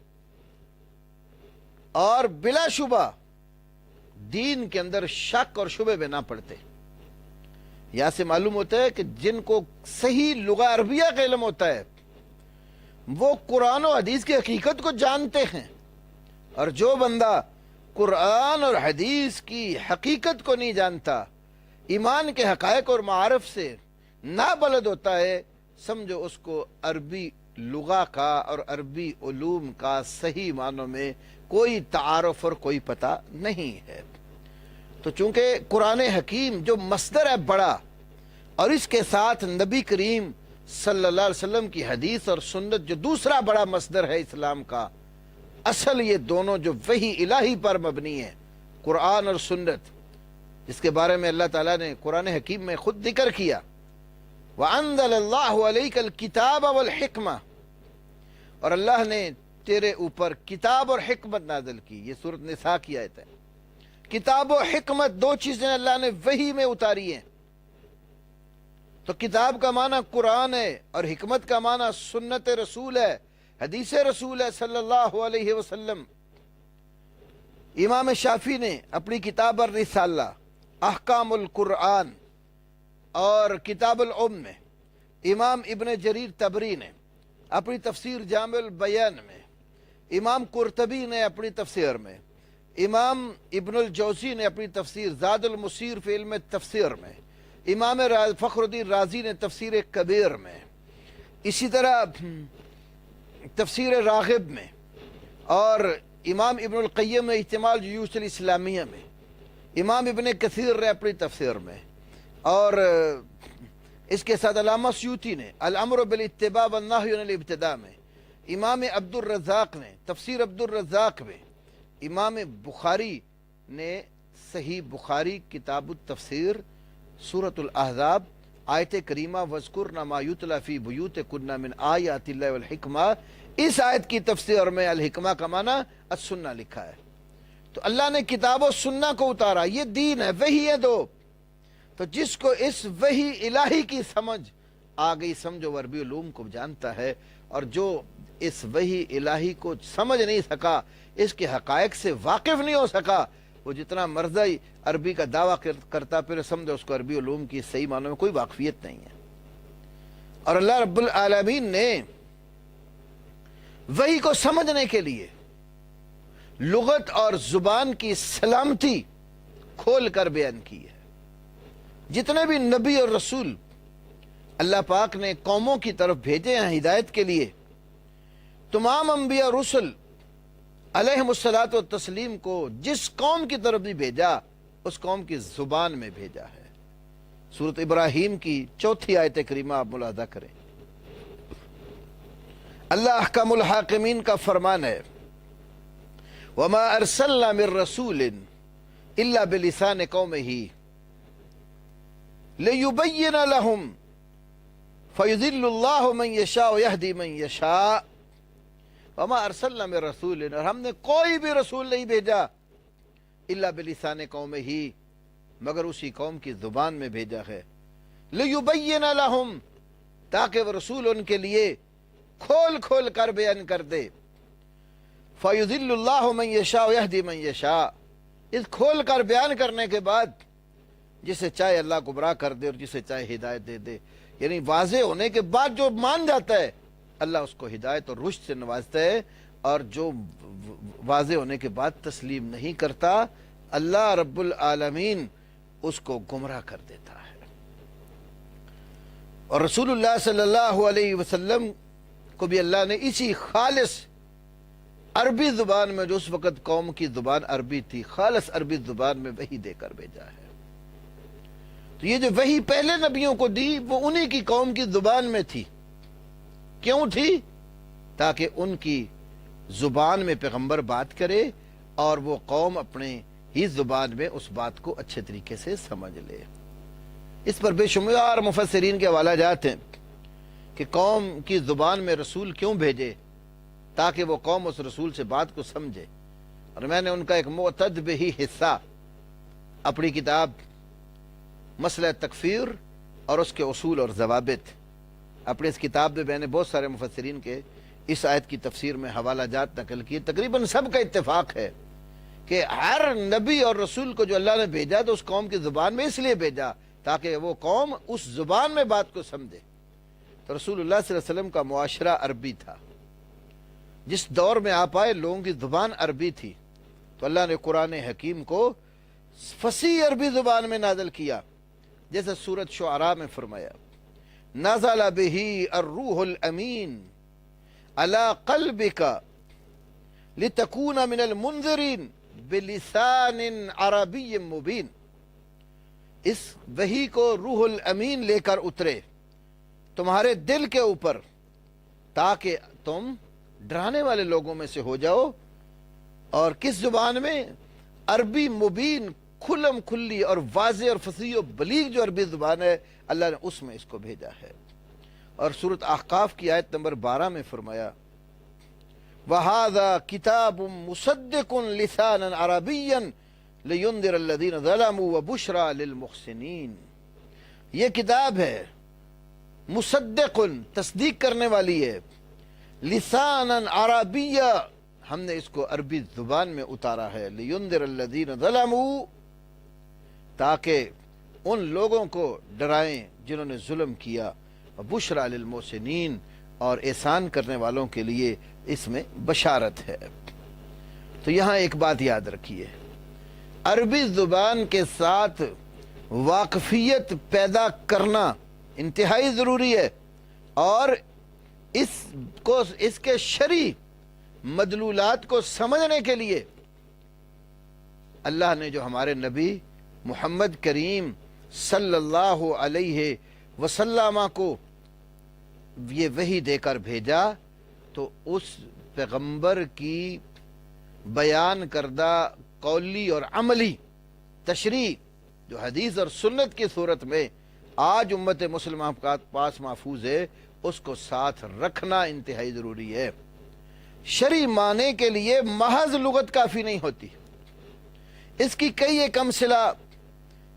اور بلا شبہ دین کے اندر شک اور شبہ میں نہ پڑتے۔ یہاں سے معلوم ہوتا ہے کہ جن کو صحیح لغہ عربیہ کا علم ہوتا ہے وہ قرآن و حدیث کی حقیقت کو جانتے ہیں، اور جو بندہ قرآن اور حدیث کی حقیقت کو نہیں جانتا، ایمان کے حقائق اور معارف سے نابلد ہوتا ہے، سمجھو اس کو عربی لغہ کا اور عربی علوم کا صحیح معنوں میں کوئی تعارف اور کوئی پتہ نہیں ہے۔ تو چونکہ قرآن حکیم جو مصدر ہے بڑا، اور اس کے ساتھ نبی کریم صلی اللہ علیہ وسلم کی حدیث اور سنت جو دوسرا بڑا مصدر ہے اسلام کا، اصل یہ دونوں جو وحی الہی پر مبنی ہے، قرآن اور سنت، جس کے بارے میں اللہ تعالیٰ نے قرآن حکیم میں خود ذکر کیا وَأَنزَلَ اللَّهُ عَلَيْكَ الْكِتَابَ وَالْحِكْمَةَ، اور اللہ نے تیرے اوپر کتاب اور حکمت نازل کی، یہ سورۃ نساء کی آیت ہے۔ کتاب و حکمت دو چیزیں اللہ نے وحی میں اتاری ہیں، تو کتاب کا معنی قرآن ہے اور حکمت کا معنی سنت رسول ہے، حدیث رسول ہے صلی اللہ علیہ وسلم۔ امام شافعی نے اپنی کتاب الرسالہ احکام القرآن اور کتاب العم میں، امام ابن جریر طبری نے اپنی تفسیر جامع البیان میں، امام قرطبی نے اپنی تفسیر میں، امام ابن الجوزی نے اپنی تفسیر زاد المسیر فی علم تفسیر میں، امام فخر الدین رازی نے تفسیر کبیر میں، اسی طرح تفسیر راغب میں، اور امام ابن القیم نے احتمال جیوش الاسلامیہ میں، امام ابن کثیر نے اپنی تفسیر میں، اور اس کے ساتھ علامہ سیوطی نے الامر بالاتباع والنہی عن الابتداء میں، امام عبد الرزاق نے تفسیر عبد الرزاق میں، امام بخاری نے صحیح بخاری کتاب التفسیر سورۃ الاحزاب آیت کریمہ وَاذْكُرْنَ مَا يُتْلَى فِي بُيُوتِكُنَّ مِنْ آیَاتِ اللَّهِ وَالْحِکْمَةِ، اس آیت کی تفسیر میں الحکمہ کا معنی السنہ لکھا ہے۔ تو اللہ نے کتاب و سنہ کو اتارا، یہ دین ہے، وحی ہے دو، تو جس کو اس وحی الہی کی سمجھ آ گئی، سمجھو وہ عربی علوم کو جانتا ہے، اور جو اس وحی الہی کو سمجھ نہیں سکا، اس کے حقائق سے واقف نہیں ہو سکا، وہ جتنا مرضی عربی کا دعویٰ کرتا پھر سمجھو اس کو عربی علوم کی صحیح معنوں میں کوئی واقفیت نہیں ہے۔ اور اللہ رب العالمین نے وحی کو سمجھنے کے لیے لغت اور زبان کی سلامتی کھول کر بیان کی ہے۔ جتنے بھی نبی اور رسول اللہ پاک نے قوموں کی طرف بھیجے ہیں ہدایت کے لیے، تمام انبیاء اور رسل علیہم الصلاۃ والتسلیم کو جس قوم کی طرف بھی بھیجا اس قوم کی زبان میں بھیجا ہے۔ سورۃ ابراہیم کی 4 آیت کریمہ آپ ملاحظہ کریں۔ اللہ احکم الحاکمین کا فرمان ہے، وَمَا أَرْسَلْنَا مِن رَّسُولٍ إِلَّا بِلِسَانِ قَوْمِهِ لِيُبَيِّنَ لَهُمْ فَيُضِلُّ اللَّهُ مَن يَشَاءُ وَيَهْدِي مَن يَشَاءُ وَمَا أَرْسَلْنَا مِن رَّسُولٍ، اور ہم نے کوئی بھی رسول نہیں بھیجا إِلَّا بِلِسَانِ قَوْمِهِ مگر اسی قوم کی زبان میں بھیجا ہے، لِيُبَيِّنَ لَهُمْ تاکہ وہ رسول ان کے لیے کھول کھول کر بیان کر دے، فَيُضِلُّ اللَّهُ مَن يَشَاءُ وَيَهْدِي مَن يَشَاءُ، اس کھول کر بیان کرنے کے بعد جسے چاہے اللہ گمراہ کر دے اور جسے چاہے ہدایت دے دے، یعنی واضح ہونے کے بعد جو مان جاتا ہے اللہ اس کو ہدایت اور رشد سے نوازتا ہے، اور جو واضح ہونے کے بعد تسلیم نہیں کرتا اللہ رب العالمین اس کو گمراہ کر دیتا ہے۔ اور رسول اللہ صلی اللہ علیہ وسلم کو بھی اللہ نے اسی خالص عربی زبان میں، جو اس وقت قوم کی زبان عربی تھی، خالص عربی زبان میں وحی دے کر بھیجا ہے۔ تو یہ جو وحی پہلے نبیوں کو دی وہ انہی کی قوم کی زبان میں تھی۔ کیوں تھی؟ تاکہ ان کی زبان میں پیغمبر بات کرے اور وہ قوم اپنے ہی زبان میں اس بات کو اچھے طریقے سے سمجھ لے۔ اس پر بے شمار مفسرین کے حوالہ جات ہیں کہ قوم کی زبان میں رسول کیوں بھیجے، تاکہ وہ قوم اس رسول سے بات کو سمجھے۔ اور میں نے ان کا ایک معتد بہی حصہ اپنی کتاب مسئلہ تکفیر اور اس کے اصول اور ضوابط، اپنے اس کتاب میں نے بہت سارے مفسرین کے اس آیت کی تفسیر میں حوالہ جات نقل کیے۔ تقریباً سب کا اتفاق ہے کہ ہر نبی اور رسول کو جو اللہ نے بھیجا تو اس قوم کی زبان میں اس لیے بھیجا تاکہ وہ قوم اس زبان میں بات کو سمجھے۔ تو رسول اللہ صلی اللہ علیہ وسلم کا معاشرہ عربی تھا، جس دور میں آپ آئے لوگوں کی زبان عربی تھی، تو اللہ نے قرآن حکیم کو فصیح عربی زبان میں نازل کیا، جیسے سورۃ شعراء میں فرمایا، نزل بہ الروح الامین علی قلبک لتکون من المنذرین بلسان عربی مبین۔ اس وحی کو روح الامین لے کر اترے تمہارے دل کے اوپر تاکہ تم ڈرانے والے لوگوں میں سے ہو جاؤ، اور کس زبان میں؟ عربی مبین، کھلم کھلی اور واضح اور فصیح و بلیغ جو عربی زبان ہے اللہ نے اس میں اس کو بھیجا ہے۔ اور سورۃ احقاف کی آیت نمبر 12 میں فرمایا، وَهَذَا كِتَابٌ مُصَدِّقٌ لِسَانًا عَرَبِيًّا لِيُنذِرَ الَّذِينَ ظَلَمُوا وَبُشْرَى لِلْمُحْسِنِينَ، یہ کتاب ہے مصدق، تصدیق کرنے والی ہے، لسانا عربیہ، ہم نے اس کو عربی زبان میں اتارا ہے، لِيُنذِرَ الَّذِينَ ظَلَمُوا، تاکہ ان لوگوں کو ڈرائیں جنہوں نے ظلم کیا، بشرا للمحسنین، اور احسان کرنے والوں کے لیے اس میں بشارت ہے۔ تو یہاں ایک بات یاد رکھیے، عربی زبان کے ساتھ واقفیت پیدا کرنا انتہائی ضروری ہے، اور اس کے شرعی مدلولات کو سمجھنے کے لیے اللہ نے جو ہمارے نبی محمد کریم صلی اللہ علیہ وسلم کو یہ وحی دے کر بھیجا، تو اس پیغمبر کی بیان کردہ قولی اور عملی تشریح جو حدیث اور سنت کی صورت میں آج امت مسلمہ کا پاس محفوظ ہے، اس کو ساتھ رکھنا انتہائی ضروری ہے۔ شرعی معنی کے لیے محض لغت کافی نہیں ہوتی، اس کی کئی ایک امثلہ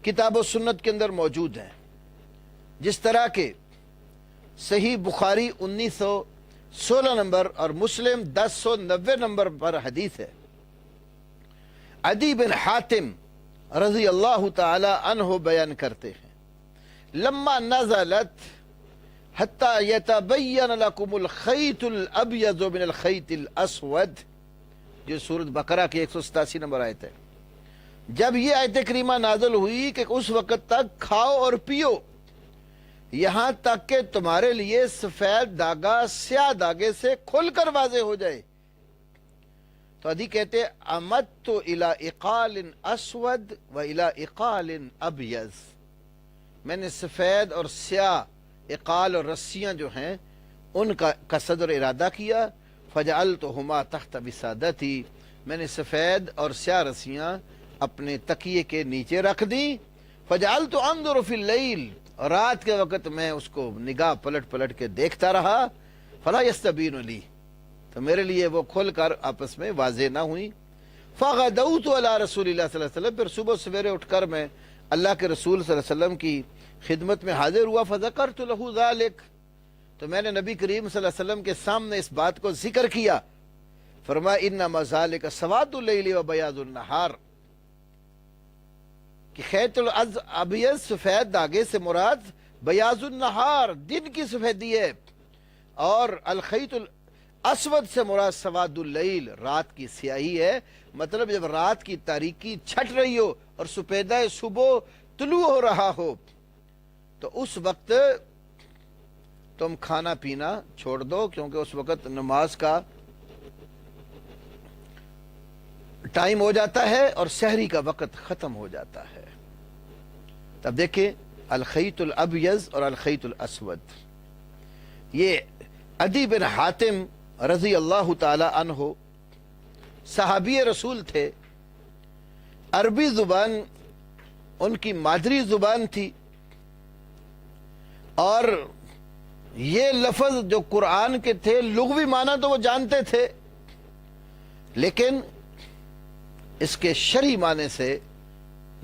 کتاب و سنت کے اندر موجود ہیں، جس طرح کہ صحیح بخاری 1916 نمبر اور مسلم 1090 نمبر پر حدیث ہے، عدی بن حاتم رضی اللہ تعالی عنہ بیان کرتے ہیں لما نزلت حتی یتبین لکم الخیط الابیض من الخیط الاسود، جو سورۃ بقرہ کی 187 نمبر آیت ہے، جب یہ آیت کریمہ نازل ہوئی کہ اس وقت تک کھاؤ اور پیو یہاں تک کہ تمہارے لیے سفید داغا سیاہ داغے سے کھل کر واضح ہو جائے، تو عدی کہتے امدت الی اقال اسود و الی اقال ابیض، میں نے سفید اور سیاہ اقال اور رسیاں جو ہیں ان کا صدر ارادہ کیا، فجعلتہما تحت وسادتی، میں نے سفید اور سیاہ رسیاں اپنے تکیے کے نیچے رکھ دیں، فجعلت انظر فی اللیل، رات کے وقت میں اس کو نگاہ پلٹ پلٹ کے دیکھتا رہا، فلا یستبین لی، تو میرے لیے وہ کھل کر آپس میں واضح نہ ہوئی، فغدوت علی رسول اللہ صلی اللہ علیہ وسلم، پھر صبح سویرے اٹھ کر میں اللہ کے رسول صلی اللہ علیہ وسلم کی خدمت میں حاضر ہوا، فذکرت لہ ذلک، تو میں نے نبی کریم صلی اللہ علیہ وسلم کے سامنے اس بات کو ذکر کیا، فرمایا انما ذلک سواد اللیل و بیاض النہار، کہ خیط الابیض سفید داغے سے مراد بیاض النہار دن کی سفیدی ہے، اور الخیط الاسود سے مراد سواد اللیل رات کی سیاہی ہے، مطلب جب رات کی تاریکی چھٹ رہی ہو اور سپیدہ صبح طلوع ہو رہا ہو تو اس وقت تم کھانا پینا چھوڑ دو، کیونکہ اس وقت نماز کا ٹائم ہو جاتا ہے اور سحری کا وقت ختم ہو جاتا ہے۔ تب دیکھیں الخیط الابیض اور الخیط الاسود، یہ عدی بن حاتم رضی اللہ تعالی عنہ صحابی رسول تھے، عربی زبان ان کی مادری زبان تھی، اور یہ لفظ جو قرآن کے تھے لغوی معنی تو وہ جانتے تھے لیکن اس کے شرعی معنی سے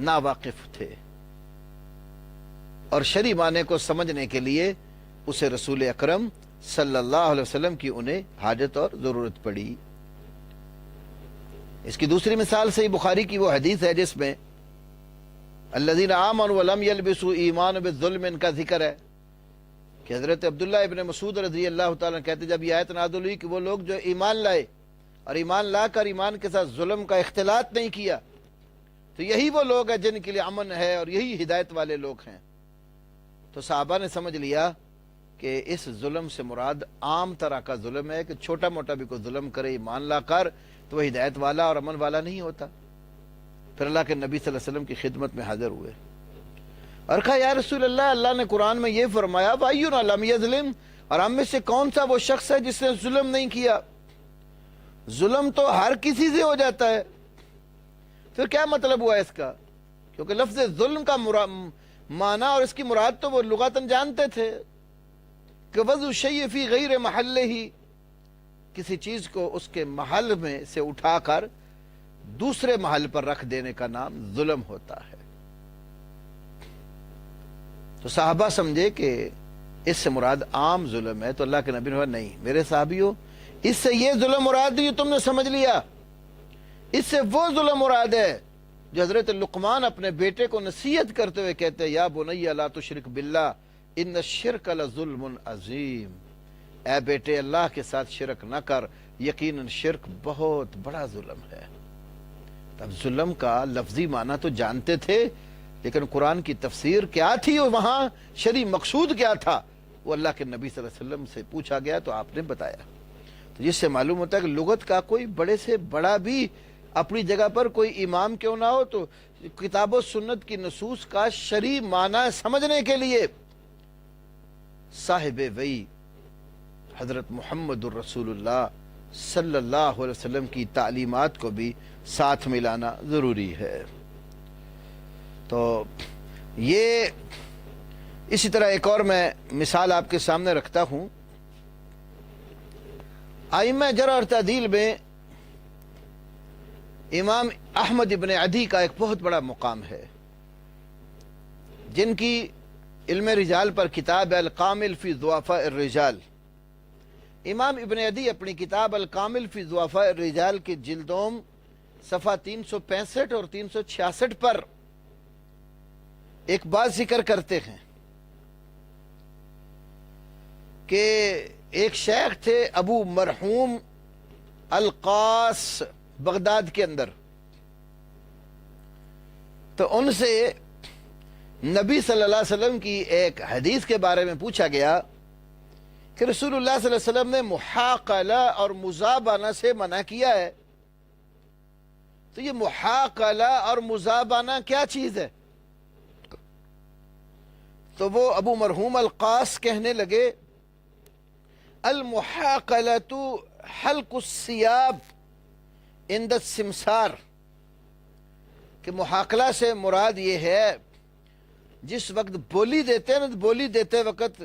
ناواقف تھے، اور شرعی معنی کو سمجھنے کے لیے اسے رسول اکرم صلی اللہ علیہ وسلم کی انہیں حاجت اور ضرورت پڑی۔ اس کی دوسری مثال صحیح بخاری کی وہ حدیث ہے جس میں الذین آمنوا ولم یلبسوا ایمان بالظلم کا ذکر ہے، کہ حضرت عبداللہ ابن مسعود رضی اللہ تعالیٰ کہتے جب یہ آیت نازل ہوئی کہ وہ لوگ جو ایمان لائے اور ایمان لا کر ایمان کے ساتھ ظلم کا اختلاط نہیں کیا تو یہی وہ لوگ ہیں جن کے لیے امن ہے اور یہی ہدایت والے لوگ ہیں، تو صحابہ نے سمجھ لیا کہ اس ظلم سے مراد عام طرح کا ظلم ہے، کہ چھوٹا موٹا بھی کوئی ظلم کرے ایمان لا کر تو وہ ہدایت والا اور امن والا نہیں ہوتا۔ پھر اللہ کے نبی صلی اللہ علیہ وسلم کی خدمت میں حاضر ہوئے اور کہا یا رسول اللہ، اللہ نے قرآن میں یہ فرمایا وَأَيُّنَا لَمْ يَظْلِمْ، اور ہم میں سے کون سا وہ شخص ہے جس نے ظلم نہیں کیا؟ ظلم تو ہر کسی سے ہو جاتا ہے، پھر کیا مطلب ہوا اس کا؟ کیونکہ لفظ ظلم کا معنی اور اس کی مراد تو وہ لغاتاً جانتے تھے کہ وضع الشیء فی غیر محلہ، کسی چیز کو اس کے محل میں سے اٹھا کر دوسرے محل پر رکھ دینے کا نام ظلم ہوتا ہے۔ تو صحابہ سمجھے کہ اس سے مراد عام ظلم ہے، تو اللہ کے نبی نے کہا نہیں میرے صحابیوں، اس سے یہ ظلم مراد ہے جو تم نے سمجھ لیا، اس سے وہ ظلم مراد ہے جو حضرت لقمان اپنے بیٹے کو نصیحت کرتے ہوئے کہتے ہیں یا بنی لا تشرک باللہ ان الشرک لظلم عظیم، اے بیٹے اللہ کے ساتھ شرک نہ کر، یقیناً شرک بہت بڑا ظلم ہے۔ تب ظلم کا لفظی معنی تو جانتے تھے لیکن قرآن کی تفسیر کیا تھی اور وہاں شرعی مقصود کیا تھا وہ اللہ کے نبی صلی اللہ علیہ وسلم سے پوچھا گیا تو آپ نے بتایا، تو جس سے معلوم ہوتا ہے کہ لغت کا کوئی بڑے سے بڑا بھی اپنی جگہ پر کوئی امام کیوں نہ ہو تو کتاب و سنت کی نصوص کا شرعی معنی سمجھنے کے لیے صاحب وحی حضرت محمد الرسول اللہ صلی اللہ علیہ وسلم کی تعلیمات کو بھی ساتھ ملانا ضروری ہے۔ تو یہ اسی طرح ایک اور میں مثال آپ کے سامنے رکھتا ہوں، ائمہ جرح اور تعدیل میں امام احمد ابن عدی کا ایک بہت بڑا مقام ہے، جن کی علم رجال پر کتاب ہے الکامل فی ضعفاء الرجال۔ امام ابن عدی اپنی کتاب الکامل فی ضعفاء الرجال کے جلدوم صفحہ 365 اور 366 پر ایک بات ذکر کرتے ہیں کہ ایک شیخ تھے ابو مرحوم القاس بغداد کے اندر، تو ان سے نبی صلی اللہ علیہ وسلم کی ایک حدیث کے بارے میں پوچھا گیا کہ رسول اللہ صلی اللہ علیہ وسلم نے محاقلہ اور مزابنہ سے منع کیا ہے، تو یہ محاقلہ اور مزابنہ کیا چیز ہے؟ تو وہ ابو مرحوم القاس کہنے لگے المحاقلۃ حلق الثیاب عند السمسار، کہ محاقلہ سے مراد یہ ہے جس وقت بولی دیتے ہیں نا، بولی دیتے وقت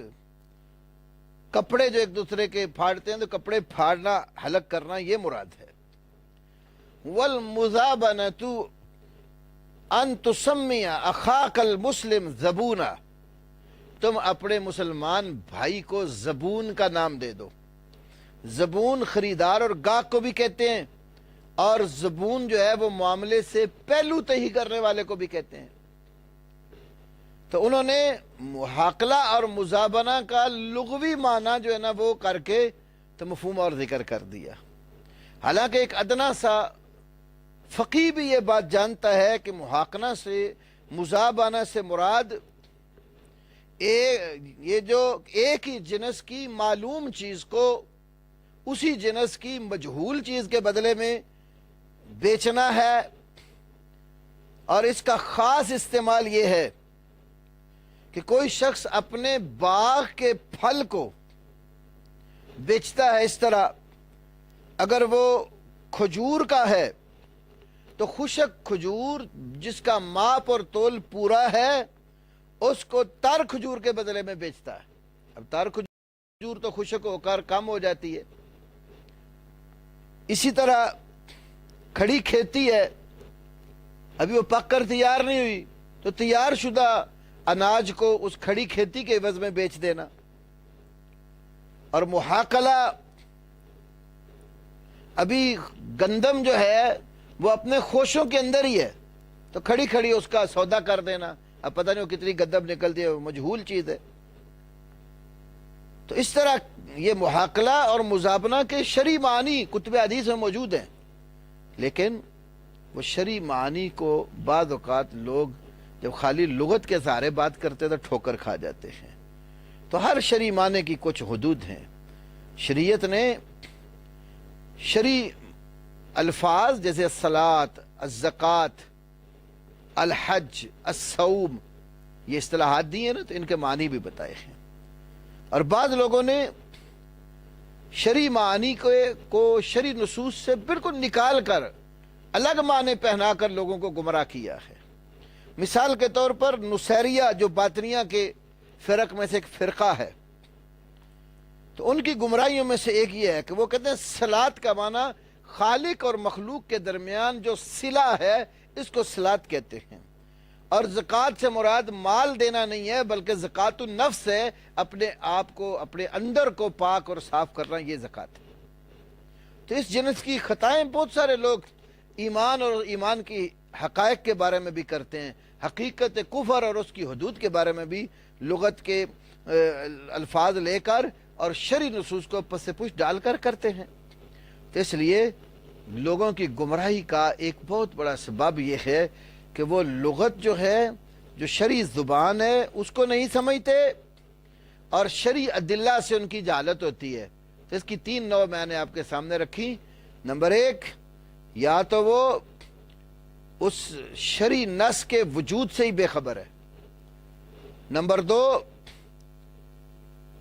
کپڑے جو ایک دوسرے کے پھاڑتے ہیں تو کپڑے پھاڑنا، حلق کرنا، یہ مراد ہے۔ والمزابنۃ ان تسمی اخاک المسلم زبونا، تم اپنے مسلمان بھائی کو زبون کا نام دے دو۔ زبون خریدار اور گاہک کو بھی کہتے ہیں، اور زبون جو ہے وہ معاملے سے پہلو تہی کرنے والے کو بھی کہتے ہیں۔ تو انہوں نے محاقلہ اور مزابنہ کا لغوی معنی جو ہے نا وہ کر کے تو مفہوم اور ذکر کر دیا، حالانکہ ایک ادنا سا فقیہ بھی یہ بات جانتا ہے کہ محاقلہ سے، مزابنہ سے مراد یہ جو ایک ہی جنس کی معلوم چیز کو اسی جنس کی مجہول چیز کے بدلے میں بیچنا ہے، اور اس کا خاص استعمال یہ ہے کہ کوئی شخص اپنے باغ کے پھل کو بیچتا ہے۔ اس طرح اگر وہ کھجور کا ہے تو خشک کھجور جس کا ماپ اور تول پورا ہے اس کو تر کھجور کے بدلے میں بیچتا ہے۔ اب تر کھجور تو خشک ہو کر کم ہو جاتی ہے۔ اسی طرح کھڑی کھیتی ہے، ابھی وہ پک کر تیار نہیں ہوئی تو تیار شدہ اناج کو اس کھڑی کھیتی کے عوض میں بیچ دینا۔ اور محاقلہ، ابھی گندم جو ہے وہ اپنے خوشوں کے اندر ہی ہے تو کھڑی کھڑی اس کا سودا کر دینا، اب پتہ نہیں وہ کتنی گندم نکلتی ہے، وہ مجہول چیز ہے۔ تو اس طرح یہ محاقلہ اور مزابنہ کے شرعی معنی کتب حدیث میں موجود ہیں، لیکن وہ شرعی معنی کو بعض اوقات لوگ جب خالی لغت کے سہارے بات کرتے تو ٹھوکر کھا جاتے ہیں۔ تو ہر شرعی معنی کی کچھ حدود ہیں۔ شریعت نے شرعی الفاظ جیسے الصلاۃ، الزکوٰۃ، الحج، الصوم، یہ اصطلاحات دی ہیں نا، تو ان کے معنی بھی بتائے ہیں۔ اور بعض لوگوں نے شرعی معنی کو شرعی نصوص سے بالکل نکال کر الگ معنی پہنا کر لوگوں کو گمراہ کیا ہے۔ مثال کے طور پر نصیریہ جو باطنیہ کے فرق میں سے ایک فرقہ ہے، تو ان کی گمراہیوں میں سے ایک یہ ہے کہ وہ کہتے ہیں صلاۃ کا معنی خالق اور مخلوق کے درمیان جو صلہ ہے اس کو صلاۃ کہتے ہیں، اور زکوٰۃ سے مراد مال دینا نہیں ہے بلکہ زکوٰۃ النفس ہے، اپنے آپ کو، اپنے اندر کو پاک اور صاف کرنا، یہ زکوٰۃ ہے۔ تو اس جنس کی خطائیں بہت سارے لوگ ایمان اور ایمان کی حقائق کے بارے میں بھی کرتے ہیں، حقیقت کفر اور اس کی حدود کے بارے میں بھی لغت کے الفاظ لے کر اور شرعی نصوص کو پس پش ڈال کر کرتے ہیں۔ تو اس لیے لوگوں کی گمراہی کا ایک بہت بڑا سبب یہ ہے کہ وہ لغت جو ہے، جو شرعی زبان ہے، اس کو نہیں سمجھتے اور شرعی ادلہ سے ان کی جہالت ہوتی ہے۔ تو اس کی 3 نوع میں نے آپ کے سامنے رکھی۔ نمبر 1، یا تو وہ اس شرعی نص کے وجود سے ہی بے خبر ہے۔ نمبر 2،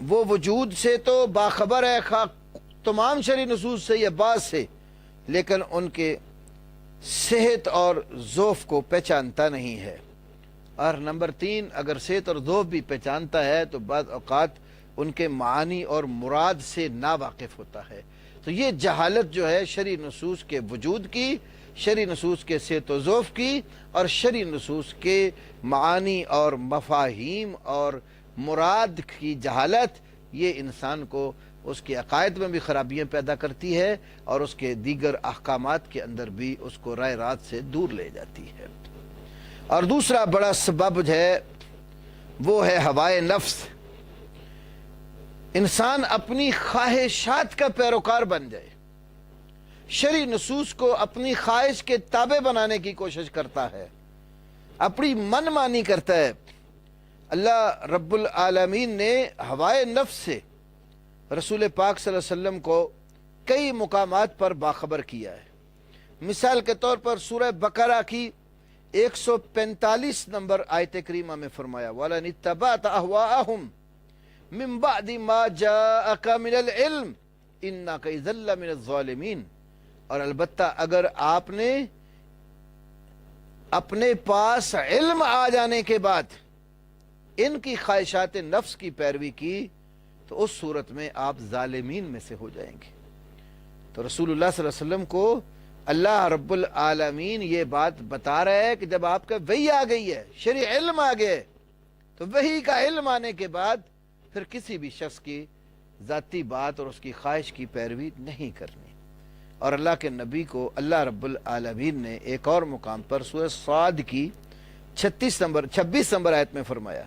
وہ وجود سے تو باخبر ہے، خواہ تمام شرعی نصوص سے یا بعض سے، لیکن ان کے صحت اور ضعف کو پہچانتا نہیں ہے۔ اور نمبر 3، اگر صحت اور ضعف بھی پہچانتا ہے تو بعض اوقات ان کے معنی اور مراد سے ناواقف ہوتا ہے۔ تو یہ جہالت جو ہے شرعی نصوص کے وجود کی، شرعی نصوص کے صحت و ضعف کی، اور شرعی نصوص کے معانی اور مفاہیم اور مراد کی جہالت، یہ انسان کو اس کے عقائد میں بھی خرابیاں پیدا کرتی ہے اور اس کے دیگر احکامات کے اندر بھی اس کو راہ راست سے دور لے جاتی ہے۔ اور دوسرا بڑا سبب ہے وہ ہے ہوائے نفس۔ انسان اپنی خواہشات کا پیروکار بن جائے، شرعی نصوص کو اپنی خواہش کے تابع بنانے کی کوشش کرتا ہے، اپنی من مانی کرتا ہے۔ اللہ رب العالمین نے ہوائے نفس سے رسول پاک صلی اللہ علیہ وسلم کو کئی مقامات پر باخبر کیا ہے۔ مثال کے طور پر سورہ بقرہ کی 145 نمبر آیت کریمہ میں فرمایا وَلَنِ اتَّبَعْتَ أَهْوَاءَهُمْ مِن بَعْدِ مَا جَاءَكَ مِنَ الْعِلْمِ إِنَّكَ إِذًا لَّمِنَ الظَّالِمِينَ، اور البتہ اگر آپ نے اپنے پاس علم آ جانے کے بعد ان کی خواہشات نفس کی پیروی کی تو اس صورت میں آپ ظالمین میں سے ہو جائیں گے۔ تو رسول اللہ صلی اللہ علیہ وسلم کو اللہ رب العالمین یہ بات بتا رہا ہے کہ جب آپ کا وحی آ گئی ہے، شرعی علم آ گئے، تو وحی کا علم آنے کے بعد پھر کسی بھی شخص کی ذاتی بات اور اس کی خواہش کی پیروی نہیں کرنی۔ اور اللہ کے نبی کو اللہ رب العالمین نے ایک اور مقام پر سورہ صاد کی 26 نمبر آیت میں فرمایا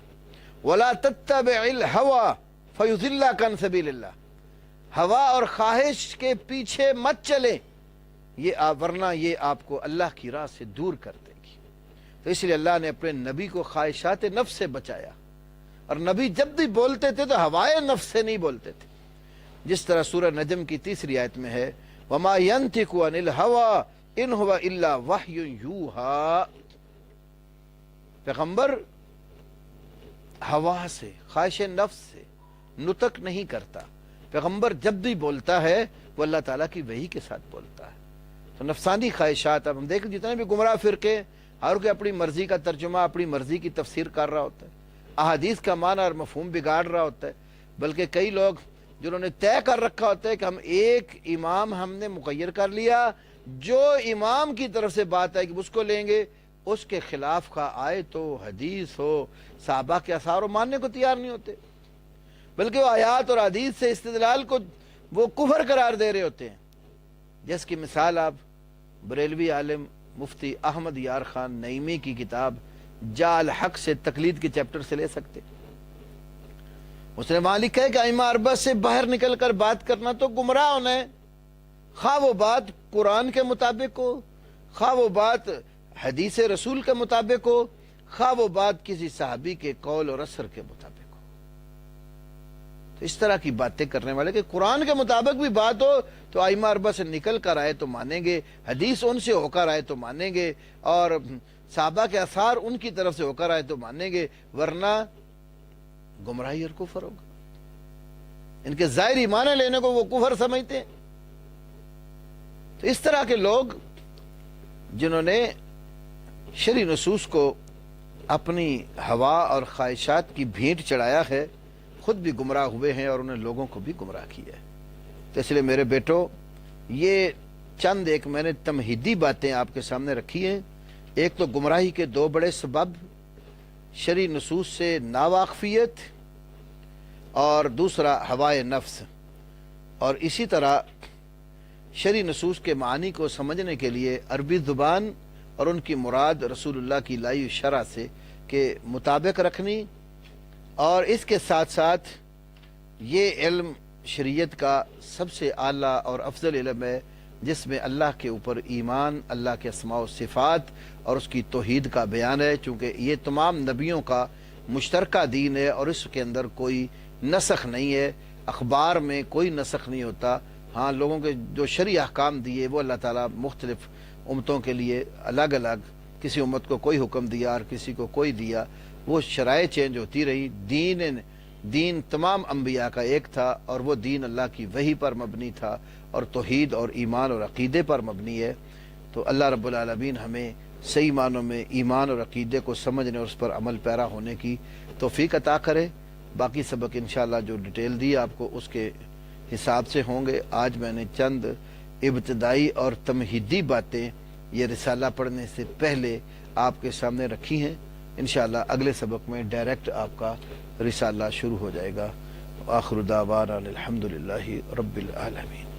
وَلَا تَتَّبِعِ الْهَوَىٰ فَيُضِلَّكَ عَن سَبِيلِ اللَّهِ، ہوا اور خواہش کے پیچھے مت چلے، ورنہ یہ آپ کو اللہ کی راہ سے دور کر دے گی۔ تو اس لیے اللہ نے اپنے نبی کو خواہشات نفس سے بچایا، اور نبی جب بھی بولتے تھے تو ہوائے نفس سے نہیں بولتے تھے، جس طرح سورہ نجم کی 3 آیت میں ہے وَمَا يَنْتِقُ عَنِ الْهَوَىٰ إِنْ هُوَ إِلَّا وَحْيٌ يُوحَىٰ، پیغمبر ہوا سے، خواہش نفس سے نطق نہیں کرتا۔ پیغمبر جب بھی بولتا ہے وہ اللہ تعالیٰ کی وحی کے ساتھ بولتا ہے۔ تو نفسانی خواہشات، اب ہم دیکھیں جتنے بھی گمراہ فرقے، ہر کوئی اپنی مرضی کا ترجمہ، اپنی مرضی کی تفسیر کر رہا ہوتا ہے، احادیث کا معنی اور مفہوم بگاڑ رہا ہوتا ہے، بلکہ کئی لوگ جنہوں نے طے کر رکھا ہوتا ہے کہ ہم ایک امام ہم نے مقرر کر لیا، جو امام کی طرف سے بات ہے کہ اس کو لیں گے، اس کے خلاف کا آیت ہو، حدیث ہو، صحابہ کے آثار ہو، ماننے کو تیار نہیں ہوتے، بلکہ وہ آیات اور حدیث سے استدلال کو وہ کفر قرار دے رہے ہوتے ہیں۔ جس کی مثال آپ بریلوی عالم مفتی احمد یار خان نعیمی کی کتاب جا الحق سے تقلید کے چیپٹر سے لے سکتے۔ اس نے وہاں لکھا ہے کہ ائمہ اربعہ سے باہر نکل کر بات کرنا تو گمراہ ہونا ہے، خواہ وہ بات قرآن کے مطابق ہو، خواہ وہ بات حدیث رسول کے مطابق ہو، خواہ وہ بات کسی صحابی کے قول اور اثر کے مطابق ہو۔ تو اس طرح کی باتیں کرنے والے کہ قرآن کے مطابق بھی بات ہو تو ائمہ اربعہ سے نکل کر آئے تو مانیں گے، حدیث ان سے ہو کر آئے تو مانیں گے، اور صحابہ کے آثار ان کی طرف سے ہو کر آئے تو مانیں گے، ورنہ گمراہی اور کفر ہوگا۔ ان کے ظاہری معنی لینے کو وہ کفر سمجھتے ہیں۔ تو اس طرح کے لوگ جنہوں نے شرعی نصوص کو اپنی ہوا اور خواہشات کی بھینٹ چڑھایا ہے، خود بھی گمراہ ہوئے ہیں اور انہیں لوگوں کو بھی گمراہ کیا ہے۔ تو اس لیے میرے بیٹو، یہ چند ایک میں نے تمہیدی باتیں آپ کے سامنے رکھی ہیں۔ ایک تو گمراہی کے 2 بڑے سبب، شرعی نصوص سے ناواقفیت، اور دوسرا ہوائے نفس۔ اور اسی طرح شرعی نصوص کے معنی کو سمجھنے کے لیے عربی زبان اور ان کی مراد رسول اللہ کی لائی شرع سے کے مطابق رکھنی، اور اس کے ساتھ ساتھ یہ علم شریعت کا سب سے اعلیٰ اور افضل علم ہے، جس میں اللہ کے اوپر ایمان، اللہ کے اسماء و صفات اور اس کی توحید کا بیان ہے، چونکہ یہ تمام نبیوں کا مشترکہ دین ہے اور اس کے اندر کوئی نسخ نہیں ہے، اخبار میں کوئی نسخ نہیں ہوتا۔ ہاں، لوگوں کے جو شرعی احکام دیے وہ اللہ تعالیٰ مختلف امتوں کے لیے الگ الگ، کسی امت کو کوئی حکم دیا اور کسی کو کوئی دیا، وہ شرائع چینج ہوتی رہی۔ دین تمام انبیاء کا ایک تھا، اور وہ دین اللہ کی وحی پر مبنی تھا اور توحید اور ایمان اور عقیدے پر مبنی ہے۔ تو اللہ رب العالمین ہمیں صحیح معنوں میں ایمان اور عقیدے کو سمجھنے اور اس پر عمل پیرا ہونے کی توفیق عطا کرے۔ باقی سبق انشاءاللہ جو ڈیٹیل دی آپ کو اس کے حساب سے ہوں گے۔ آج میں نے چند ابتدائی اور تمہیدی باتیں یہ رسالہ پڑھنے سے پہلے آپ کے سامنے رکھی ہیں۔ انشاءاللہ اگلے سبق میں ڈائریکٹ آپ کا رسالہ شروع ہو جائے گا۔ آخر دعوانا الحمد للہ رب العالمین.